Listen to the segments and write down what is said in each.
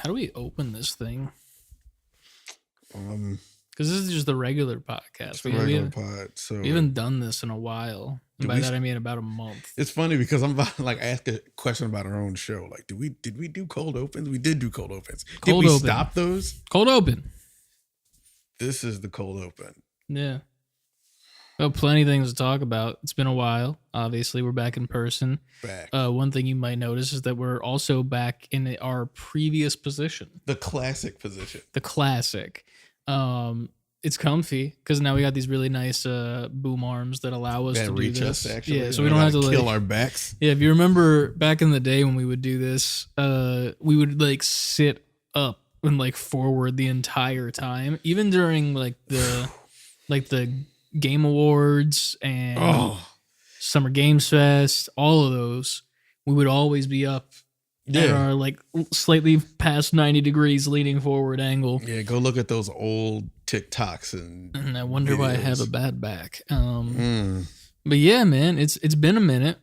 How do we open this thing? Because this is just the regular podcast. We haven't done this in a while. And by that I mean about a month. It's funny because I'm about to ask a question about our own show. Like, did we do cold opens? We did do cold opens. Did we stop those? Cold open. This is the cold open. Yeah. Well, plenty of things to talk about. It's been a while. Obviously, we're back in person. One thing you might notice is that we're also back in our previous position. The classic position. The classic. It's comfy because now we got these really nice boom arms that allow us to do this. Actually. Yeah, so we don't have to kill our backs. Yeah, if you remember back in the day when we would do this, we would sit up and forward the entire time, even during the Game Awards and Summer Games Fest, all of those, we would always be up at our slightly past 90 degrees leaning forward angle. Yeah, go look at those old TikToks and I wonder why I have a bad back. But yeah, man, it's been a minute.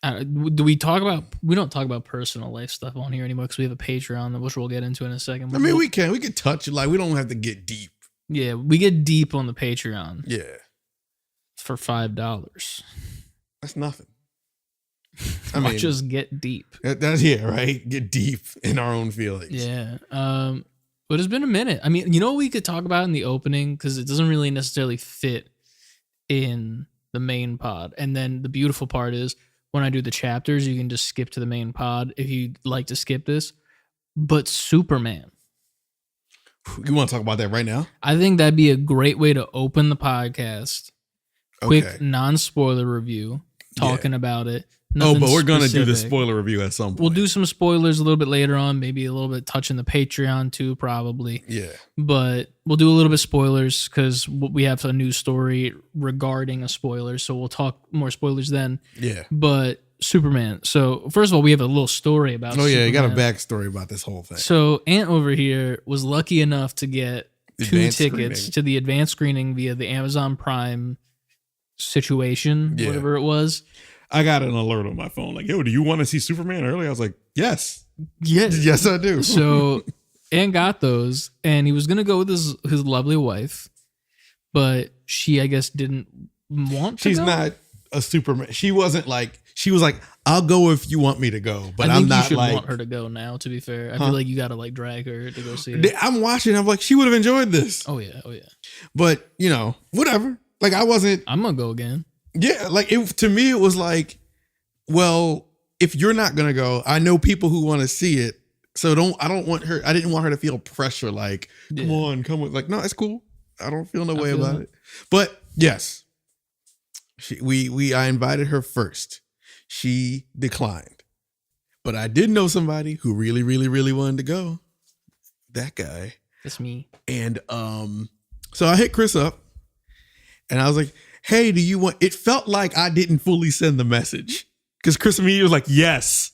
We don't talk about personal life stuff on here anymore because we have a Patreon, which we'll get into in a second. I mean, we can touch it. We don't have to get deep. Yeah, we get deep on the Patreon. Yeah. For $5. That's nothing. Watch us get deep. That's right? Get deep in our own feelings. Yeah. But it's been a minute. I mean, you know what we could talk about in the opening? Because it doesn't really necessarily fit in the main pod. And then the beautiful part is when I do the chapters, you can just skip to the main pod if you'd like to skip this. But Superman. You want to talk about that right now? I think that'd be a great way to open the podcast. Quick non-spoiler review, talking about it. But we're going to do the spoiler review at some point. We'll do some spoilers a little bit later on, maybe a little bit touching the Patreon too, probably. Yeah. But we'll do a little bit spoilers because we have a news story regarding a spoiler, so we'll talk more spoilers then. Yeah. But Superman. So first of all, we have a little story about Superman. You got a backstory about this whole thing. So Ant over here was lucky enough to get two tickets to the advanced screening via the Amazon Prime situation, whatever it was. I got an alert on my phone yo, do you want to see Superman early? I was like, yes. Yes, I do. So Ant got those, and he was going to go with his lovely wife, but she, I guess, didn't want to She's go? not a Superman. She wasn't she was like, I'll go if you want me to go, but I'm not you should want her to go now, to be fair. I feel like you got to drag her to go see it. I'm watching. I'm like, she would have enjoyed this. Oh, yeah. But, whatever. I wasn't. I'm going to go again. Yeah. To me, it was well, if you're not going to go, I know people who want to see it. So I didn't want her to feel pressure. Come with. No, it's cool. I don't feel no way about it. But yes, I invited her first. She declined, but I did know somebody who really, really, really wanted to go. That guy. That's me. And so I hit Chris up, and I was like, "Hey, do you want?" It felt like I didn't fully send the message because Chris immediately was like, "Yes,"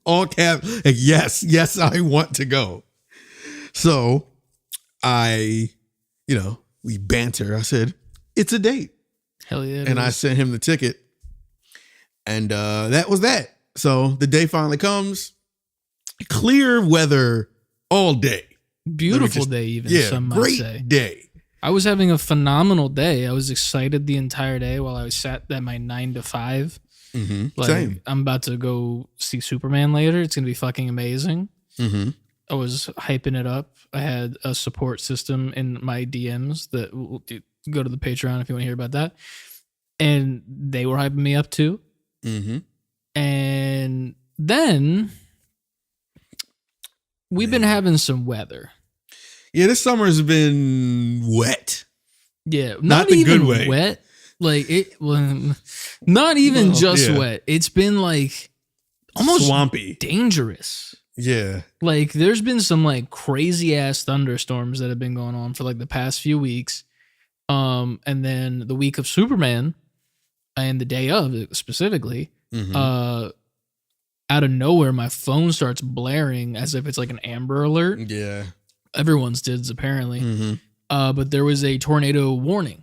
all caps, yes, I want to go. So we banter. I said, "It's a date." Hell yeah! And I sent him the ticket. And that was that. So the day finally comes. Clear weather all day. Beautiful day, even. Some might say. Great day. I was having a phenomenal day. I was excited the entire day while I was sat at my 9 to 5. Mm-hmm. Same. I'm about to go see Superman later. It's gonna be fucking amazing. Mm-hmm. I was hyping it up. I had a support system in my DMs that go to the Patreon if you want to hear about that, and they were hyping me up too. Mm-hmm. And then we've been having some weather. Yeah, this summer's been wet. Yeah, not the even good way. Wet, not even wet. It's been almost swampy, dangerous. Yeah, there's been some crazy ass thunderstorms that have been going on for the past few weeks. And then the week of Superman. And the day of it specifically, out of nowhere, my phone starts blaring as if it's an Amber Alert. Yeah. Everyone's did, apparently. Mm-hmm. But there was a tornado warning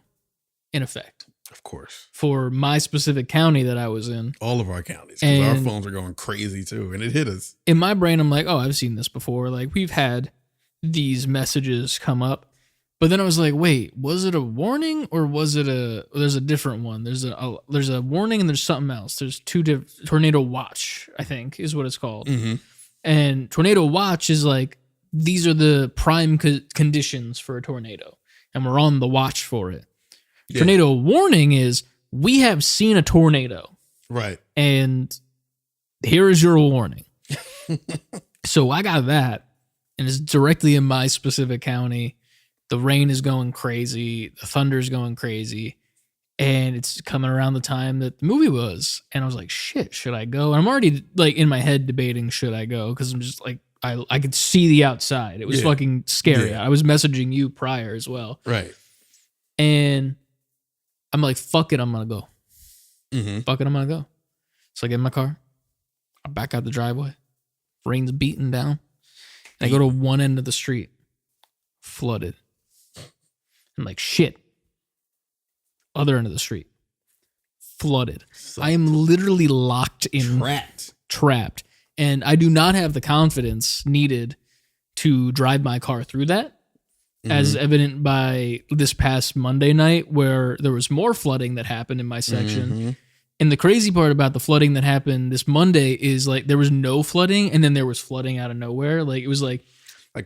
in effect. Of course. for my specific county that I was in. All of our counties, because our And- phones are going crazy too, and it hit us. In my brain, I'm like, oh, I've seen this before. Like, we've had these messages come up. But then I was like, wait, was it a warning or was it there's a different one. There's a warning and there's something else. There's two different, tornado watch, I think is what it's called. Mm-hmm. And tornado watch is like, these are the prime conditions for a tornado. And we're on the watch for it. Yeah. Tornado warning is, we have seen a tornado. Right. And here is your warning. So I got that. And it's directly in my specific county. The rain is going crazy. The thunder is going crazy. And it's coming around the time that the movie was. And I was like, shit, should I go? And I'm already like in my head debating, should I go? Because I'm just like, I could see the outside. It was fucking scary. Yeah. I was messaging you prior as well. Right. And I'm like, fuck it, I'm going to go. Mm-hmm. Fuck it, I'm going to go. So I get in my car. I back out the driveway. Rain's beating down. And I go to one end of the street. Flooded. I'm like, shit. Other end of the street. Flooded. I am literally locked in. Trapped. And I do not have the confidence needed to drive my car through that, as evident by this past Monday night where there was more flooding that happened in my section. Mm-hmm. And the crazy part about the flooding that happened this Monday is like there was no flooding and then there was flooding out of nowhere. Like it was like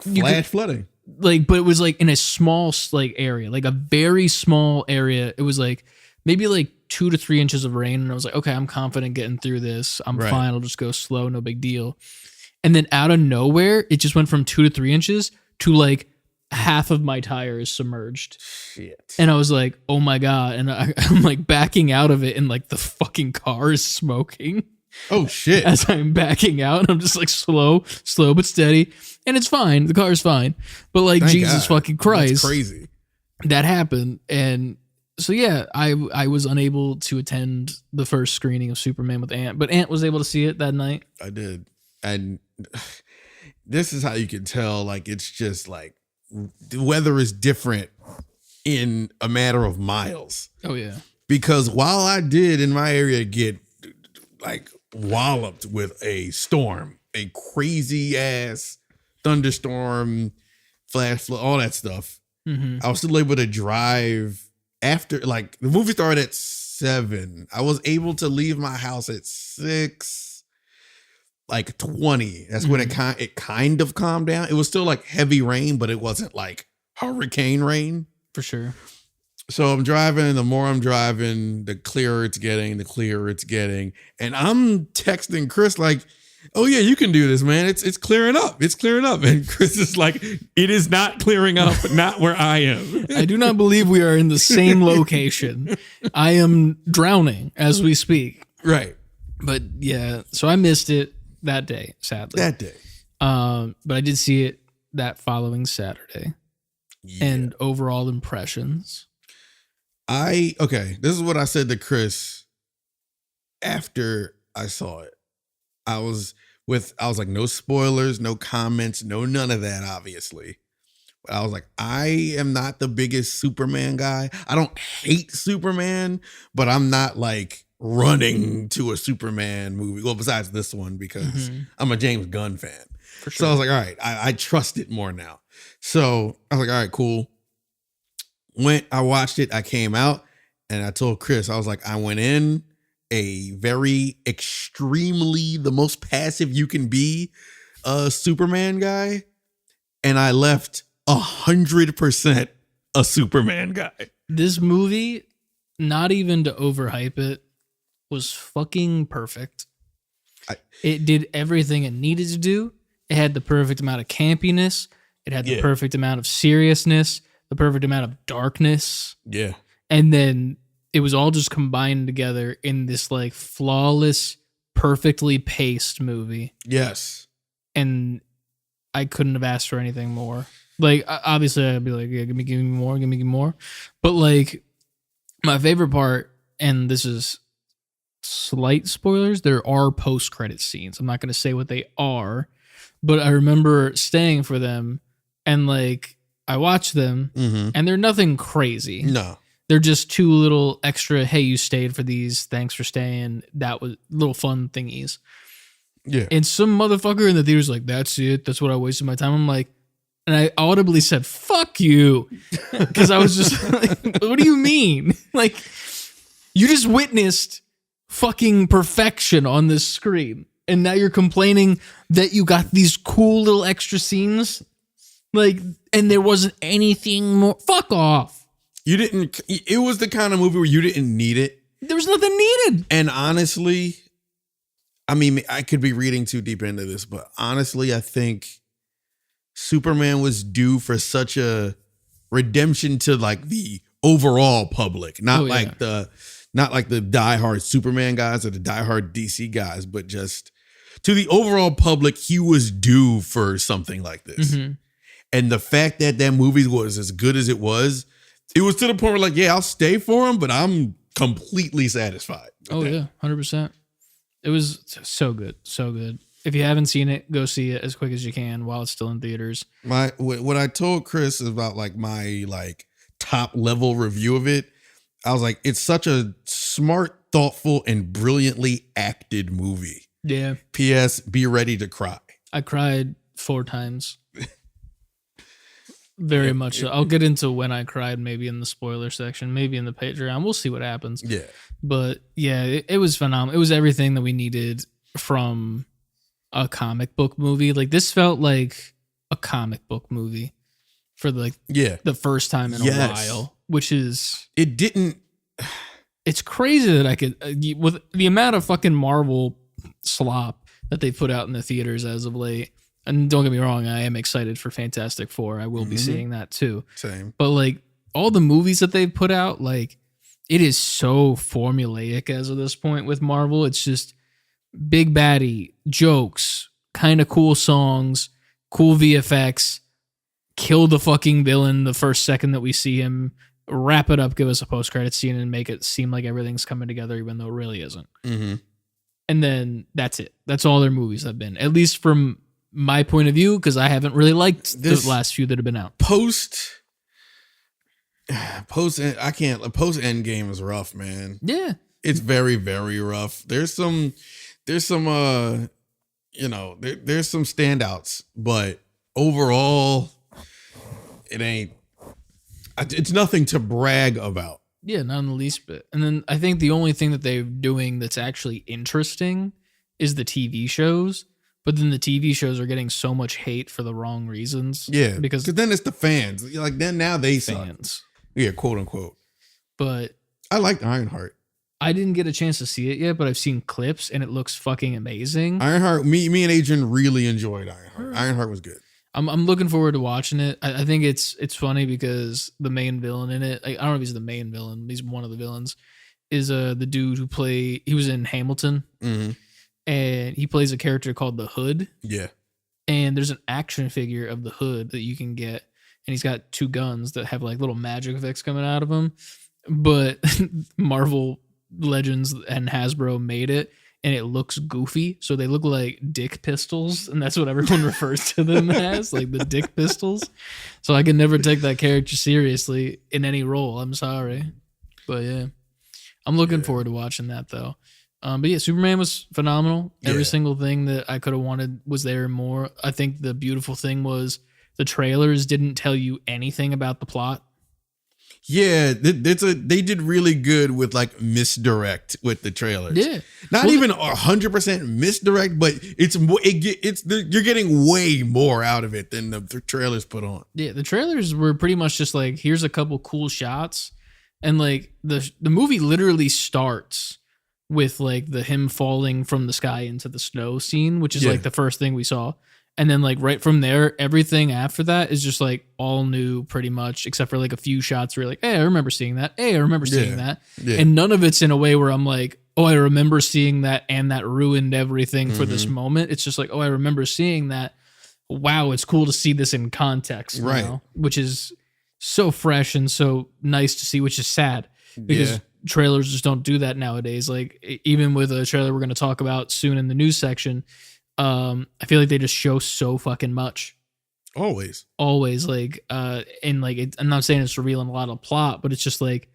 flash flooding. Like, but it was like in a small like area, like a very small area. It was like maybe like 2 to 3 inches of rain. And I was like, okay, I'm confident getting through this. I'm fine. I'll just go slow. No big deal. And then out of nowhere, it just went from 2 to 3 inches to like half of my tire is submerged. Shit. And I was like, oh my God. And I'm like backing out of it and like the fucking car is smoking. Oh shit. As I'm backing out, and I'm just like slow but steady. And it's fine. The car's fine. But like, Thank Jesus God. fucking Christ. That's crazy. That happened. And so yeah, I was unable to attend the first screening of Superman with Ant, but Ant was able to see it that night. I did. And this is how you can tell, like, it's just like the weather is different in a matter of miles. Oh yeah. Because while I did in my area get like walloped with a storm, a crazy ass thunderstorm, flash flood, all that stuff, I was still able to drive after, like, the movie started at 7. I was able to leave my house at 6, like 20. That's when it kind of calmed down. It was still like heavy rain, but it wasn't like hurricane rain. For sure. So I'm driving. The more I'm driving, the clearer it's getting. And I'm texting Chris like, oh yeah, you can do this, man. It's clearing up. It's clearing up. And Chris is like, it is not clearing up, not where I am. I do not believe we are in the same location. I am drowning as we speak. Right. But yeah, so I missed it that day, sadly. That day. But I did see it that following Saturday. Yeah. And overall impressions. Okay, this is what I said to Chris after I saw it. I was like, no spoilers, no comments, no none of that, obviously. But I was like, I am not the biggest Superman guy. I don't hate Superman, but I'm not like running to a Superman movie. Well, besides this one, because I'm a James Gunn fan. For sure. So I was like, all right, I trust it more now. So I was like, all right, cool. I watched it, I came out, and I told Chris, I was like, I went in a very extremely, the most passive you can be, Superman guy, and I left 100% a Superman guy. This movie, not even to overhype it, was fucking perfect. It did everything it needed to do. It had the perfect amount of campiness. It had the perfect amount of seriousness, the perfect amount of darkness. Yeah. And then it was all just combined together in this like flawless, perfectly paced movie. Yes. And I couldn't have asked for anything more. Like, obviously I'd be like, yeah, give me more. But like, my favorite part, and this is slight spoilers, there are post-credit scenes. I'm not going to say what they are, but I remember staying for them, and like, I watched them, and they're nothing crazy. No. They're just two little extra, hey, you stayed for these, thanks for staying. That was little fun thingies. Yeah. And some motherfucker in the theater's like, that's it. That's what I wasted my time. I'm like, and I audibly said, fuck you. Because I was just like, what do you mean? Like, you just witnessed fucking perfection on this screen. And now you're complaining that you got these cool little extra scenes. Like, and there wasn't anything more. Fuck off. You didn't, it was the kind of movie where you didn't need it. There was nothing needed. And honestly, I mean, I could be reading too deep into this, but honestly, I think Superman was due for such a redemption to like the overall public, not like the diehard Superman guys or the diehard DC guys, but just to the overall public, he was due for something like this. Mm-hmm. And the fact that movie was as good as it was to the point where like, yeah, I'll stay for him, but I'm completely satisfied. Oh that. Yeah, 100%. It was so good, so good. If you haven't seen it, go see it as quick as you can while it's still in theaters. What I told Chris about like my like top level review of it, I was like, it's such a smart, thoughtful, and brilliantly acted movie. Yeah. P.S. Be ready to cry. I cried 4 times. Very much so. I'll get into when I cried, maybe in the spoiler section, maybe in the Patreon. We'll see what happens. Yeah. But yeah, it was phenomenal. It was everything that we needed from a comic book movie. Like this felt like a comic book movie for the first time in a while, which is it's crazy that I could with the amount of fucking Marvel slop that they put out in the theaters as of late. And don't get me wrong, I am excited for Fantastic Four. I will be seeing that too. Same. But like all the movies that they've put out, like it is so formulaic as of this point with Marvel. It's just big baddie, jokes, kind of cool songs, cool VFX, kill the fucking villain the first second that we see him, wrap it up, give us a post-credit scene, and make it seem like everything's coming together even though it really isn't. Mm-hmm. And then that's it. That's all their movies have been, at least from my point of view, because I haven't really liked the last few that have been out. Post Endgame is rough, man. Yeah. It's very, very rough. There's some there's some standouts, but overall it's nothing to brag about. Yeah, not in the least bit. And then I think the only thing that they're doing that's actually interesting is the TV shows. But then the TV shows are getting so much hate for the wrong reasons. Yeah, because then it's the fans. Like then now they fans. Suck. Yeah, quote unquote. But I liked Ironheart. I didn't get a chance to see it yet, but I've seen clips and it looks fucking amazing. Ironheart. Me and Adrian really enjoyed Ironheart. Ironheart was good. I'm looking forward to watching it. I think it's funny because the main villain in it, I don't know if he's the main villain, he's one of the villains, is the dude who he was in Hamilton. Mm-hmm. And he plays a character called the Hood. Yeah. And there's an action figure of the Hood that you can get. And he's got 2 guns that have like little magic effects coming out of them. But Marvel Legends and Hasbro made it. And it looks goofy. So they look like dick pistols. And that's what everyone refers to them as. Like the dick pistols. So I can never take that character seriously in any role. I'm sorry. But yeah. I'm looking forward to watching that though. But yeah, Superman was phenomenal. Yeah. Every single thing that I could have wanted was there and more. I think the beautiful thing was the trailers didn't tell you anything about the plot. Yeah, they did really good with like misdirect with the trailers. Yeah, not even 100% misdirect, but you're getting way more out of it than the trailers put on. Yeah, the trailers were pretty much just like, here's a couple cool shots, and like the movie literally starts with like the him falling from the sky into the snow scene, which is like the first thing we saw. And then like right from there, everything after that is just like all new pretty much, except for like a few shots where you're like, hey, I remember seeing that. Hey, I remember seeing that. Yeah. And none of it's in a way where I'm like, oh, I remember seeing that and that ruined everything for this moment. It's just like, oh, I remember seeing that. Wow, it's cool to see this in context. Right. Now, which is so fresh and so nice to see, which is sad because trailers just don't do that nowadays. Like even with a trailer we're going to talk about soon in the news section, I feel like they just show so fucking much. Always like and like I'm not saying it's revealing a lot of plot, but it's just like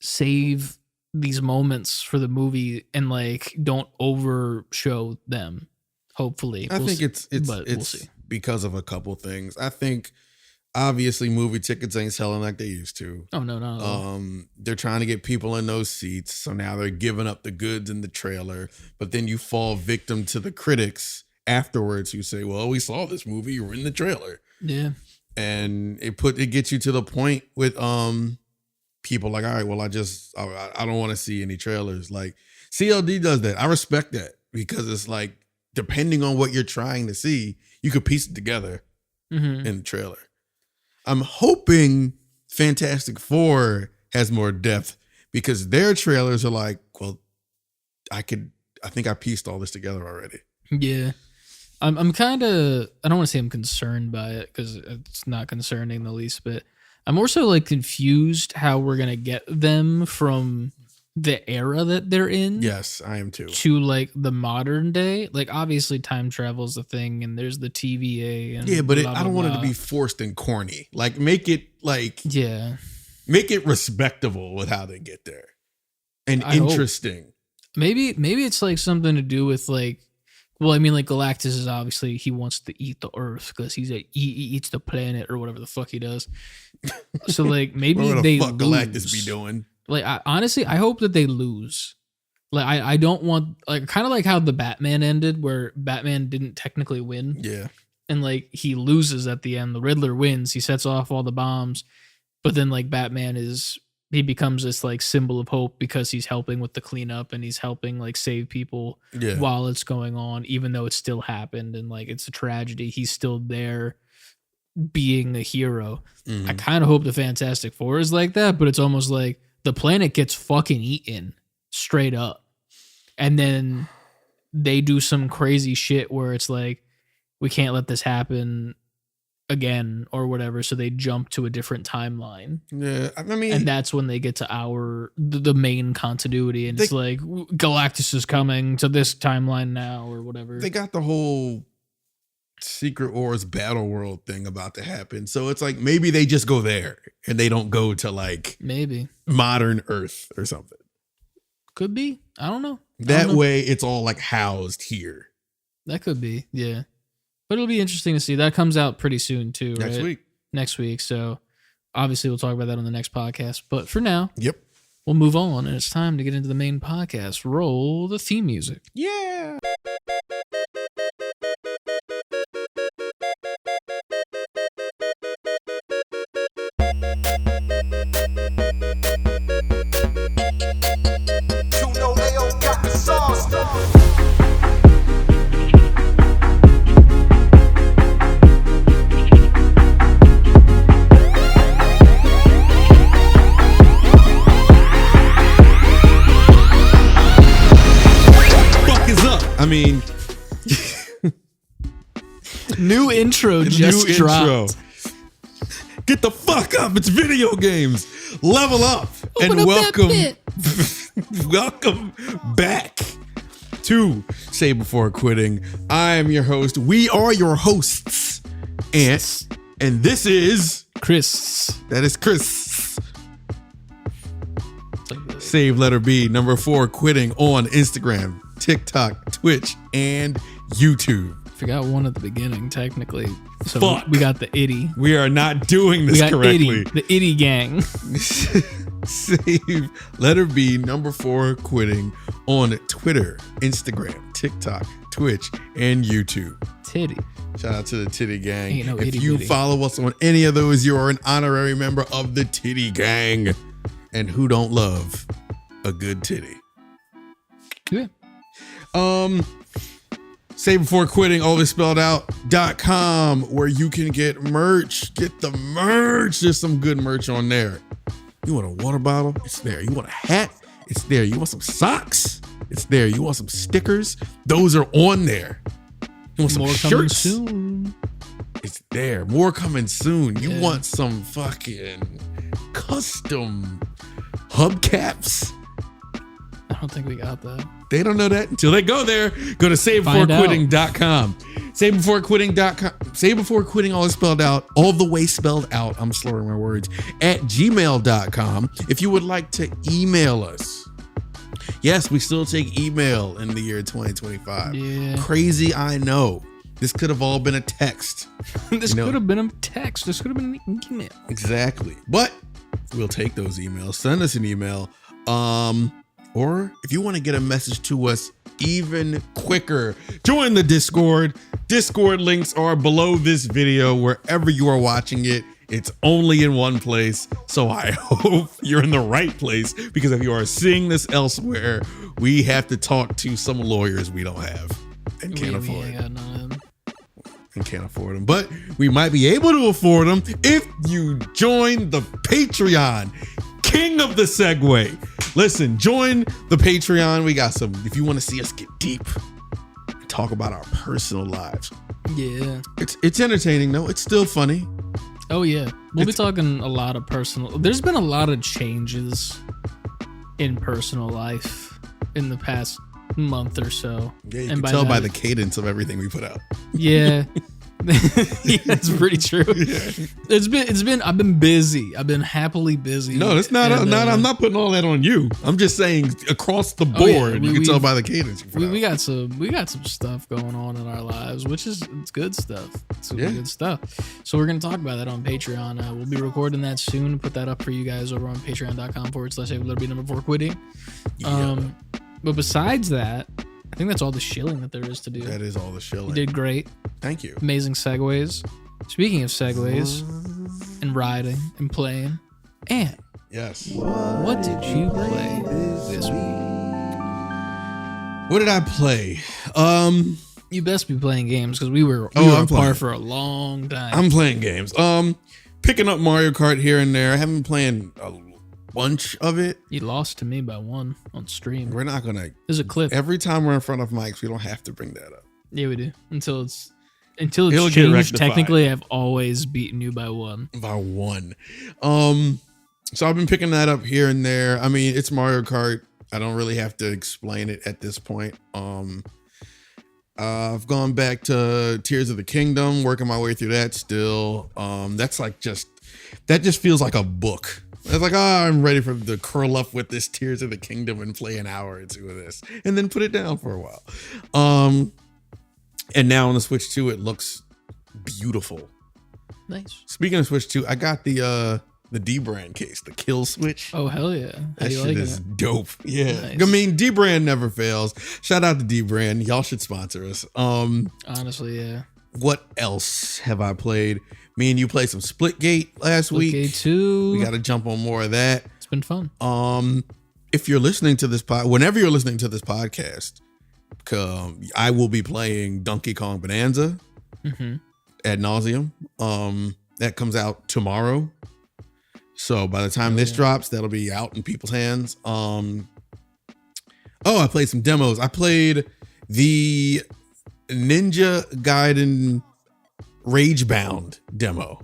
save these moments for the movie and like don't over show them. Hopefully, I think it's we'll see. because of a couple things. I think obviously movie tickets ain't selling like they used to. Oh no. They're trying to get people in those seats, so now they're giving up the goods in the trailer. But then you fall victim to the critics afterwards who say, "Well, we saw this movie. You were in the trailer." Yeah, and it gets you to the point with people like, all right, well, I don't want to see any trailers. Like CLD does that. I respect that because it's like, depending on what you're trying to see, you could piece it together in the trailer. I'm hoping Fantastic Four has more depth because their trailers are like, well, I think I pieced all this together already. Yeah. I'm kind of, I don't want to say I'm concerned by it because it's not concerning the least bit. I'm more so like confused how we're going to get them from the era that they're in. Yes, I am too. To like the modern day. Like obviously time travel is a thing and there's the TVA. And yeah, but blah, I don't want it to be forced and corny. Like make it like, make it respectable with how they get there and interesting. Hope. Maybe it's like something to do with like, well, I mean, like Galactus is obviously he wants to eat the Earth because he eats the planet or whatever the fuck he does. So like maybe they fuck Galactus be doing. Like honestly, I hope that they lose. Like I don't want like kind of like how the Batman ended, where Batman didn't technically win. Yeah, and like he loses at the end. The Riddler wins. He sets off all the bombs, but then like Batman he becomes this like symbol of hope because he's helping with the cleanup and he's helping like save people while it's going on, even though it still happened and like it's a tragedy. He's still there being a hero. Mm-hmm. I kind of hope the Fantastic Four is like that, but it's almost like the planet gets fucking eaten straight up. And then they do some crazy shit where it's like, we can't let this happen again or whatever, so they jump to a different timeline. Yeah, I mean, and that's when they get to the main continuity, and it's like Galactus is coming to this timeline now or whatever. They got the whole Secret Wars Battle World thing about to happen, so it's like maybe they just go there and they don't go to like maybe modern Earth or something. Could be. I don't know. That way it's all like housed here. That could be, yeah. But it'll be interesting to see. That comes out pretty soon too, right? Next week. So obviously we'll talk about that on the next podcast. But for now, we'll move on, and it's time to get into the main podcast. Roll the theme music. Yeah. I mean, new intro just dropped. Get the fuck up! It's video games. Level up. Open and up welcome, welcome back to Save Before Quitting. I am your host. We are your hosts, Ant, and this is Chris. That is Chris. Save letter B, number 4 quitting on Instagram, TikTok, Twitch, and YouTube. Forgot one at the beginning, technically. So fuck. We got the itty. We are not doing this correctly. Itty, the itty gang. Save letter B, number 4 quitting on Twitter, Instagram, TikTok, Twitch, and YouTube. Titty. Shout out to the Titty Gang. Ain't no if you follow us on any of those, you are an honorary member of the Titty Gang. And who don't love a good titty? Yeah. Save Before Quitting, all this spelled out.com, where you can get merch. Get the merch. There's some good merch on there. You want a water bottle? It's there. You want a hat? It's there. You want some socks? It's there. You want some stickers? Those are on there. You want some shirts? Soon. It's there. More coming soon. You want some fucking custom hubcaps? I don't think we got that. They don't know that until they go there. Go to savebeforequitting.com. savebeforequitting.com. Save before quitting, all is spelled out, all the way spelled out. I'm slurring my words. At gmail.com. If you would like to email us. Yes, we still take email in the year 2025. Yeah. Crazy, I know. This could have all been a text. This could have been a text. This could have been an email. Exactly. But we'll take those emails. Send us an email. Or if you want to get a message to us even quicker, join the Discord. Discord links are below this video wherever you are watching it. It's only in one place, so I hope you're in the right place, because if you are seeing this elsewhere, we have to talk to some lawyers we don't have and can't afford. And can't afford them, but we might be able to afford them if you join the Patreon. King of the segue. Listen, join the Patreon. We got some, if you want to see us get deep and talk about our personal lives. Yeah. It's entertaining though. It's still funny. Oh yeah. We'll be talking a lot of personal. There's been a lot of changes in personal life in the past month or so. Yeah, you can tell by the cadence of everything we put out. Yeah. Yeah, it's pretty true. Yeah. I've been busy. I've been happily busy. No, it's not. I'm not putting all that on you. I'm just saying across the board, you can tell by the cadence. We got some stuff going on in our lives, which is it's good stuff. It's good stuff. So we're gonna talk about that on Patreon. We'll be recording that soon. Put that up for you guys over on patreon.com/savebeforequitting. But besides that, I think that's all the shilling that there is to do. That is all the shilling. You did great. Thank you. Amazing segues. Speaking of segues and riding and playing, and yes, what did you play this week? What did I play? You best be playing games, because we were apart for a long time. I'm playing games. Picking up Mario Kart here and there. I haven't been playing a bunch of it. You lost to me by one on stream. We're not gonna. There's a clip. Every time we're in front of mics, we don't have to bring that up. Yeah, we do. Until it's changed. Technically, I've always beaten you by one. By one. So I've been picking that up here and there. I mean, it's Mario Kart. I don't really have to explain it at this point. I've gone back to Tears of the Kingdom, working my way through that still. That just feels like a book. It's like, I'm ready to curl up with this Tears of the Kingdom and play an hour or two of this, and then put it down for a while. And now on the Switch 2, it looks beautiful. Nice. Speaking of Switch 2, I got the D-Brand case, the Kill Switch. Oh, hell yeah. That shit is dope. Yeah. Nice. I mean, D-Brand never fails. Shout out to D-Brand. Y'all should sponsor us. Honestly, yeah. What else have I played? Me and you played some Splitgate last week. Splitgate 2. We got to jump on more of that. It's been fun. If you're listening to this whenever you're listening to this podcast, I will be playing Donkey Kong Bonanza ad nauseum. That comes out tomorrow. So by the time this drops, that'll be out in people's hands. I played some demos. I played the Ninja Gaiden Ragebound demo.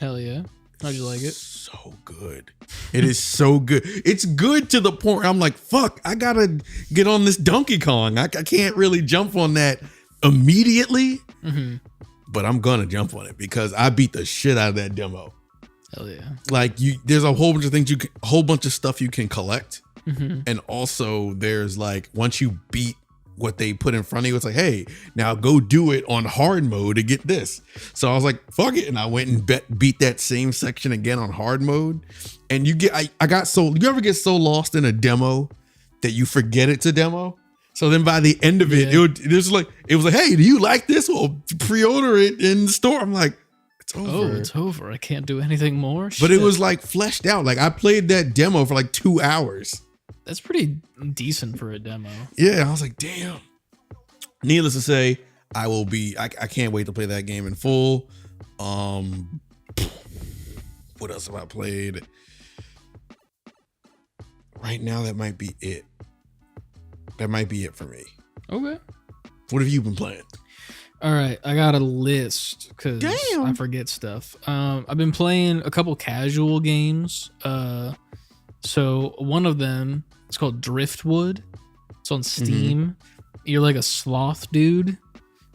Hell yeah. How'd you like it? So good. It is so good. It's good to the point where I'm like, fuck, I gotta get on this Donkey Kong. I can't really jump on that immediately, but I'm gonna jump on it because I beat the shit out of that demo. Hell yeah. Like there's a whole bunch of things a whole bunch of stuff you can collect. And also there's like, once you beat what they put in front of you, it's like, hey, now go do it on hard mode to get this. So I was like, fuck it. And I went and beat that same section again on hard mode. And you ever get so lost in a demo that you forget it's a demo? So then by the end of it, it was like, hey, do you like this? Well, pre-order it in the store. I'm like, it's over. Oh, it's over. I can't do anything more. But it was like fleshed out. Like I played that demo for like 2 hours. That's pretty decent for a demo. Yeah, I was like, damn. Needless to say, I can't wait to play that game in full. What else have I played? Right now, that might be it. That might be it for me. Okay. What have you been playing? All right, I got a list because I forget stuff. I've been playing a couple casual games. So one of them, it's called Driftwood. It's on Steam. You're like a sloth dude,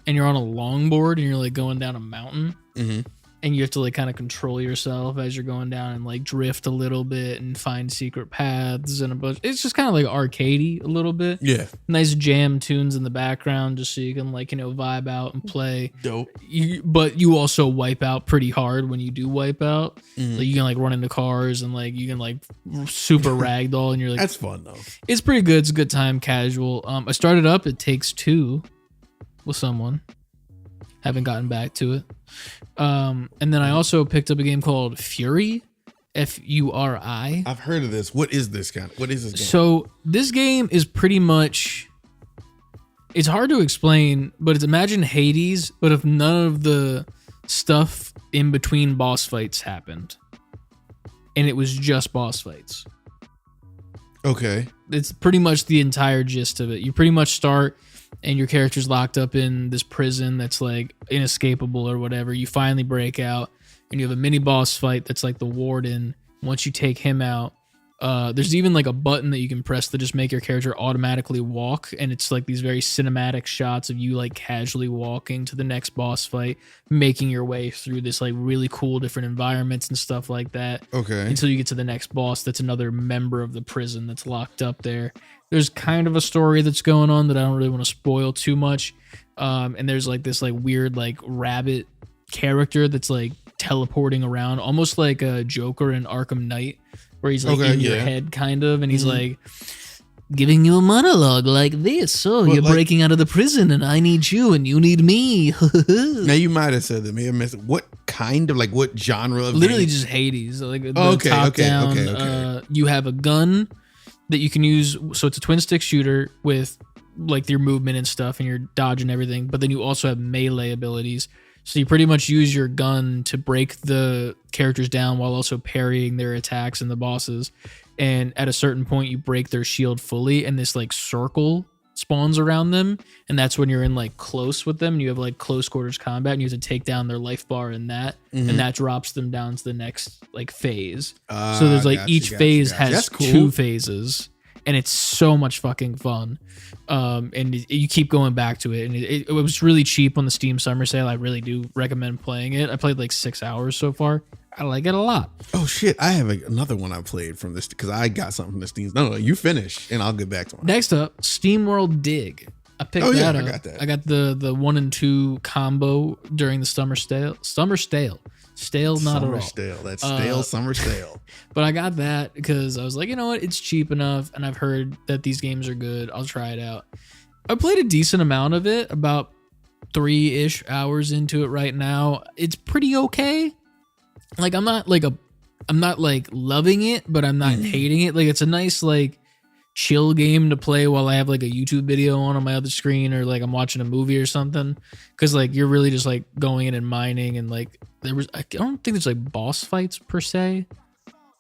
and you're on a longboard and you're like going down a mountain. Mm-hmm. And you have to like kind of control yourself as you're going down and like drift a little bit and find secret paths and a bunch. It's just kind of like arcadey a little bit. Yeah. Nice jam tunes in the background just so you can like, vibe out and play. Dope. But you also wipe out pretty hard when you do wipe out. Mm-hmm. Like you can like run into cars and like you can like super ragdoll and you're like, that's fun though. It's pretty good. It's a good time, casual. I started up It Takes Two with someone. Haven't gotten back to it. And then I also picked up a game called Fury, Furi. I've heard of this. What is this game? So this game is pretty much, it's hard to explain, but it's imagine Hades, but if none of the stuff in between boss fights happened. And it was just boss fights. Okay. It's pretty much the entire gist of it. You pretty much start and your character's locked up in this prison that's like inescapable or whatever. You finally break out and you have a mini boss fight that's like the warden. Once you take him out, there's even like a button that you can press to just make your character automatically walk, and it's like these very cinematic shots of you like casually walking to the next boss fight, making your way through this like really cool different environments and stuff like that. Okay. Until you get to the next boss that's another member of the prison that's locked up there. There's kind of a story that's going on that I don't really want to spoil too much. And there's like this like weird like rabbit character that's like teleporting around, almost like a Joker in Arkham Knight, where he's like in your head kind of, and he's like giving you a monologue like this. Oh, you're breaking out of the prison and I need you and you need me. Now you might have said that. Maybe I missed it. What kind of like what genre of literally game? Just Hades. Like the top down. Okay. You have a gun that you can use, so it's a twin stick shooter with like your movement and stuff and your dodge and everything, but then you also have melee abilities. So you pretty much use your gun to break the characters down while also parrying their attacks and the bosses. And at a certain point you break their shield fully and this like circle spawns around them, and that's when you're in like close with them and you have like close quarters combat and you have to take down their life bar in that, and that drops them down to the next like phase. So there's like each phase has two phases, and it's so much fucking fun. And you keep going back to it, and it was really cheap on the Steam Summer Sale. I really do recommend playing it. I played like 6 hours so far. I like it a lot. Oh shit! I have another one I played from this because I got something from the Steam. No, you finish, and I'll get back to it. Next up, SteamWorld Dig. I picked that up. I got that. I got the 1 and 2 combo during the summer stale. Stale, not summer at all. Stale. That's stale, summer stale. But I got that because I was like, you know what? It's cheap enough, and I've heard that these games are good. I'll try it out. I played a decent amount of it, about 3-ish hours into it right now. It's pretty okay. Like I'm not like loving it, but I'm not hating it. Like it's a nice like chill game to play while I have like a YouTube video on my other screen, or like I'm watching a movie or something. Cause like you're really just like going in and mining, and like I don't think there's like boss fights per se,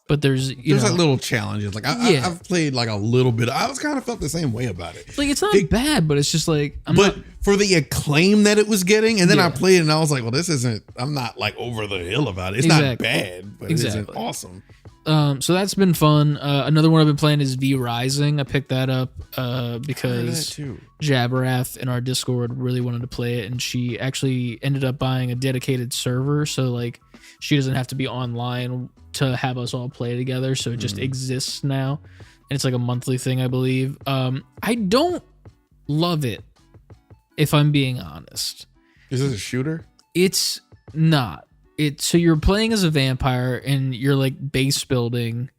but there's like little challenges. Like I've played like a little bit. I was kind of felt the same way about it. Like it's not bad, but it's just like for the acclaim that it was getting, and then I played it and I was like, well, this isn't. I'm not like over the hill about it. It's not bad, but it isn't awesome. So that's been fun. Another one I've been playing is V Rising. I picked that up because Jaberath in our Discord really wanted to play it, and she actually ended up buying a dedicated server, so like she doesn't have to be online to have us all play together. So it just exists now, and it's like a monthly thing, I believe. I don't love it, if I'm being honest. Is this a shooter? It's not. So you're playing as a vampire and you're like base building,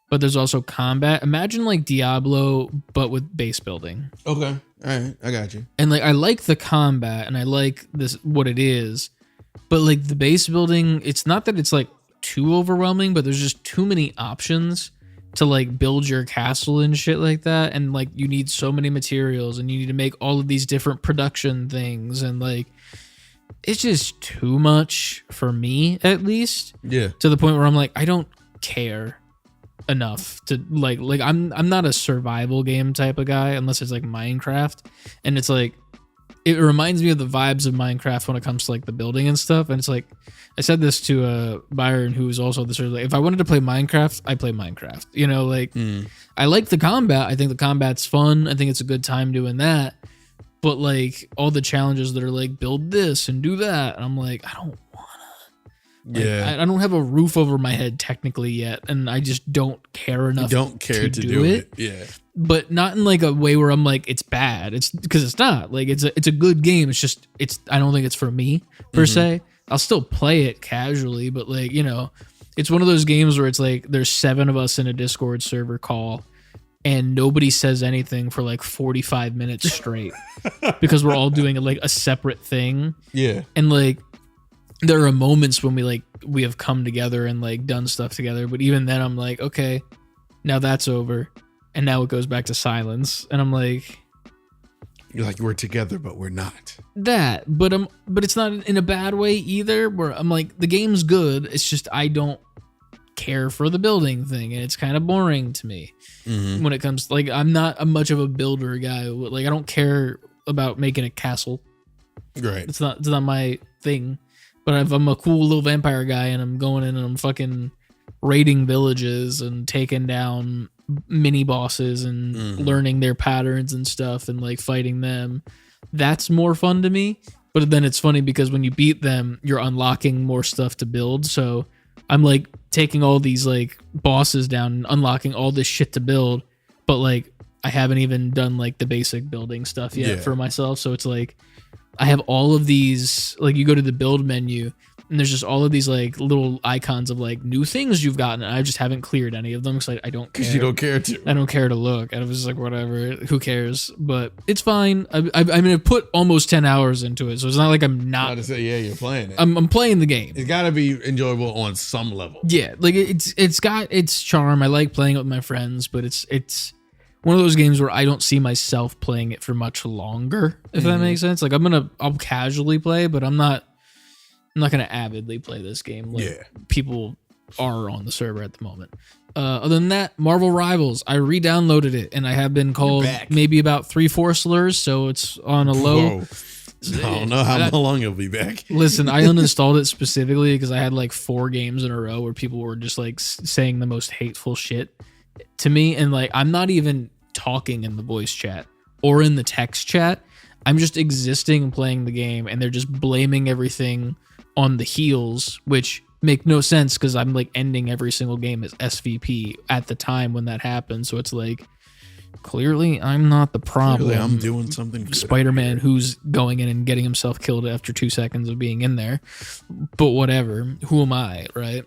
but there's also combat. Imagine like Diablo, but with base building. Okay. All right. I got you. And like, I like the combat and I like this, what it is, but like the base building, it's not that it's like too overwhelming, but there's just too many options to like build your castle and shit like that. And like, you need so many materials and you need to make all of these different production things. And like, it's just too much for me, at least. Yeah. To the point where I'm like, I don't care enough to like I'm not a survival game type of guy unless it's like Minecraft. And it's like, it reminds me of the vibes of Minecraft when it comes to like the building and stuff. And it's like, I said this to Byron, who was also this, like, if I wanted to play Minecraft, I play Minecraft. You know, like I like the combat. I think the combat's fun. I think it's a good time doing that. but like all the challenges that are like build this and do that, and I'm like, I don't wanna. Like, I don't have a roof over my head technically yet, and I just don't care enough. You don't care to do it. Yeah. But not in like a way where I'm like, it's bad. It's because it's not. Like it's a good game. It's just I don't think it's for me per se. I'll still play it casually, but like, you know, it's one of those games where it's like there's 7 of us in a Discord server call and nobody says anything for like 45 minutes straight because we're all doing like a separate thing. Yeah. And like there are moments when we have come together and like done stuff together, but even then I'm like, okay, now that's over. And now it goes back to silence. And I'm like, you're like, we're together, but we're not. But it's not in a bad way either, where I'm like, the game's good. It's just I don't care for the building thing, and it's kind of boring to me when it comes to, like, I'm not much of a builder guy. Like, I don't care about making a castle. Right. It's not my thing. But if I'm a cool little vampire guy and I'm going in and I'm fucking raiding villages and taking down mini bosses and learning their patterns and stuff and like fighting them, that's more fun to me. But then it's funny because when you beat them, you're unlocking more stuff to build. So I'm like taking all these like bosses down and unlocking all this shit to build, but like I haven't even done like the basic building stuff yet for myself. So it's like I have all of these, like you go to the build menu and there's just all of these like little icons of like new things you've gotten. And I just haven't cleared any of them because I don't care. Because you don't care to. I don't care to look. I was just like, whatever, who cares? But it's fine. I mean, I put almost 10 hours into it. So it's not like I'm not. I was about to say, yeah, you're playing it. I'm playing the game. It's got to be enjoyable on some level. Yeah, like it's got its charm. I like playing it with my friends, but it's one of those games where I don't see myself playing it for much longer, if that makes sense. Like I'll casually play, but I'm not gonna avidly play this game like people are on the server at the moment. Other than that, Marvel Rivals, I re-downloaded it and I have been called maybe about 3-4 slurs, so it's on a low. Whoa. I don't know how long it'll be back. Listen, I uninstalled it specifically because I had like 4 games in a row where people were just like saying the most hateful shit to me, and like I'm not even talking in the voice chat or in the text chat. I'm just existing and playing the game, and they're just blaming everything on the heals, which make no sense because I'm like ending every single game as SVP at the time when that happens. So it's like, clearly I'm not the problem. Clearly I'm doing something good. Spider-Man who's going in and getting himself killed after 2 seconds of being in there. But whatever. Who am I, right?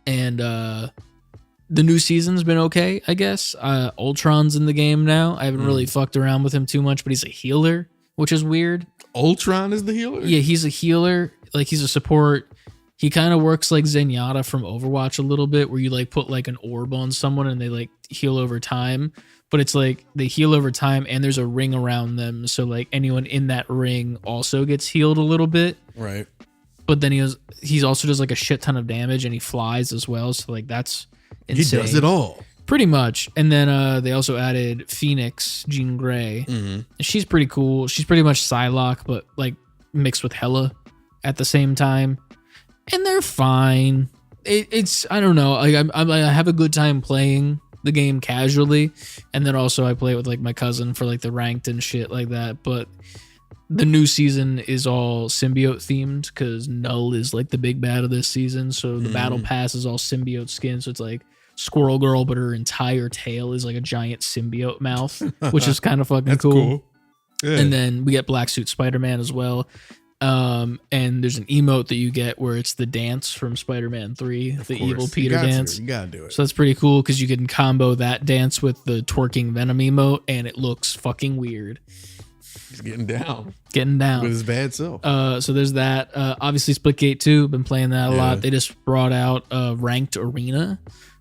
And the new season's been okay, I guess. Ultron's in the game now. I haven't really fucked around with him too much, but he's a healer, which is weird. Ultron is the healer? Yeah, he's a healer. Like, he's a support. He kind of works like Zenyatta from Overwatch a little bit, where you like put like an orb on someone and they like heal over time. But it's like they heal over time and there's a ring around them. So like anyone in that ring also gets healed a little bit. Right. But then he's also does like a shit ton of damage and he flies as well. So like that's insane. He does it all. Pretty much. And then they also added Phoenix, Jean Grey. She's pretty cool. She's pretty much Psylocke, but like mixed with Hela at the same time. And they're fine. It's I don't know. Like I have a good time playing the game casually, and then also I play it with like my cousin for like the ranked and shit like that. But the new season is all symbiote themed because Null is like the big bad of this season. So the battle pass is all symbiote skin. So it's like Squirrel Girl, but her entire tail is like a giant symbiote mouth, which is kind of fucking cool. Yeah. And then we get Black Suit Spider-Man as well. And there's an emote that you get where it's the dance from Spider-Man 3, the evil Peter dance. You gotta do it. So that's pretty cool because you can combo that dance with the twerking Venom emote, and it looks fucking weird. He's getting down. With his bad self. So there's that. Obviously Splitgate 2, been playing that a lot. They just brought out Ranked Arena,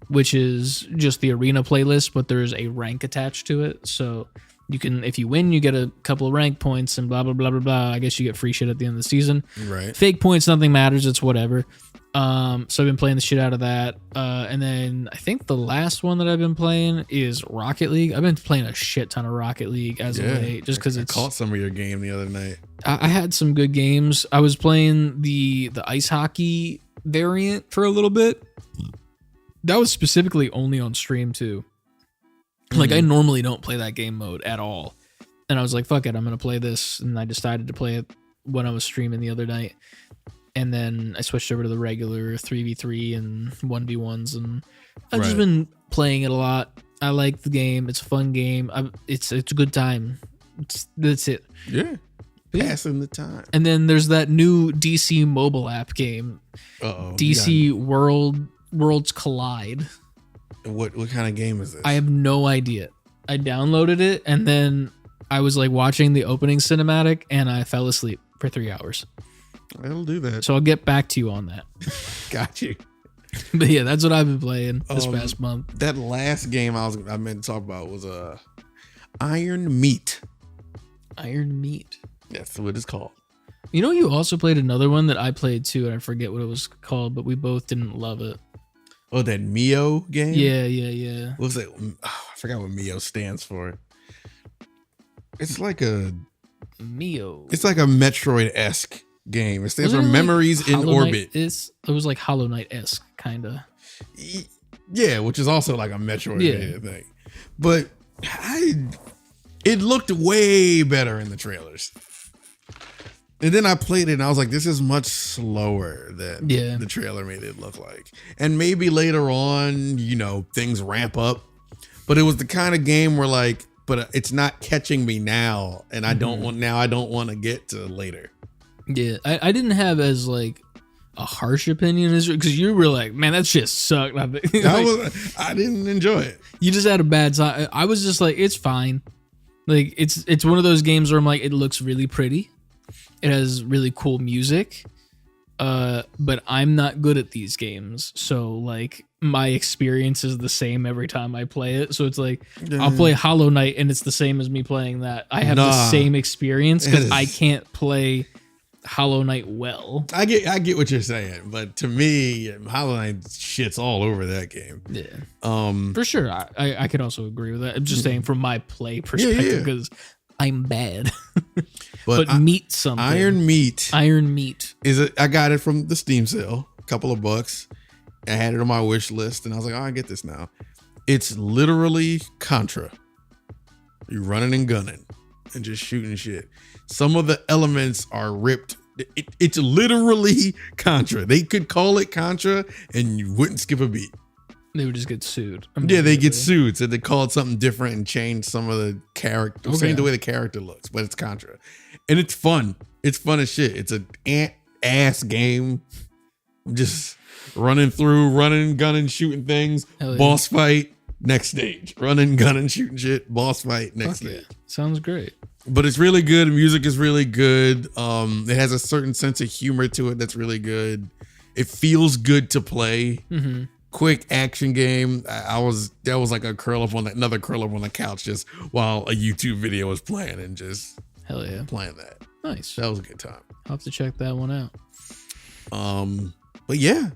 which is just the arena playlist, but there's a rank attached to it. So you can, if you win, you get a couple of rank points and blah, blah, blah, blah, blah. I guess you get free shit at the end of the season. Right. Fake points, nothing matters. It's whatever. So I've been playing the shit out of that. And then I think the last one that I've been playing is Rocket League. I've been playing a shit ton of Rocket League as of late, just because it's... I caught some of your game the other night. I had some good games. I was playing the ice hockey variant for a little bit. That was specifically only on stream too. Like I normally don't play that game mode at all. and I was like, fuck it, I'm gonna play this, and I decided to play it when I was streaming the other night, and then I switched over to the regular 3v3 and 1v1s, and I've just been playing it a lot. I like the game. It's a fun game. It's a good time. That's it. Yeah. Passing the time. And then there's that new DC mobile app game. DC Worlds Collide. What kind of game is this? I have no idea. I downloaded it and then I was like watching the opening cinematic and I fell asleep for 3 hours. It'll do that. So I'll get back to you on that. Got you. But yeah, that's what I've been playing this past month. That last game I meant to talk about was Iron Meat. Iron Meat. That's what it's called. You know, you also played another one that I played too, and I forget what it was called, but we both didn't love it. Oh, that Mio game? Yeah. What was it? I forgot what Mio stands for. It's like a Mio. It's like a Metroid-esque game. It stands for Memories in Orbit. It was like Hollow Knight-esque, kind of. Yeah, which is also like a Metroid thing. But it looked way better in the trailers. And then I played it and I was like, this is much slower than the trailer made it look like. And maybe later on, things ramp up. But it was the kind of game where like, but it's not catching me now. And I don't want to get to later. Yeah, I didn't have as like a harsh opinion as because you were like, man, that shit sucked. I didn't enjoy it. You just had a bad time. I was just like, it's fine. Like it's one of those games where I'm like, it looks really pretty. It has really cool music. But I'm not good at these games. So like my experience is the same every time I play it. So it's like I'll play Hollow Knight and it's the same as me playing that. I have the same experience because I can't play Hollow Knight well. I get what you're saying, but to me, Hollow Knight shits all over that game. Yeah. For sure. I could also agree with that. I'm just saying from my play perspective because I'm bad. but meat something. Iron Meat is I got it from the Steam sale, a couple of bucks. I had it on my wish list and I was like, I get this now. It's literally Contra. You're running and gunning and just shooting shit. Some of the elements are ripped. It's literally Contra. They could call it Contra and you wouldn't skip a beat. They would just get sued. Yeah, they get sued. So they call it something different and change some of the character, change the way the character looks, but it's Contra. And it's fun. It's fun as shit. It's an ant-ass game. Just running, gunning, shooting things. Boss fight, next stage. Running, gunning, shooting shit. Boss fight, next stage. Sounds great. But it's really good. Music is really good. It has a certain sense of humor to it that's really good. It feels good to play. Mm-hmm. Quick action game. That was like another curl up on the couch just while a YouTube video was playing and just playing that. Nice. That was a good time. I'll have to check that one out. But yeah,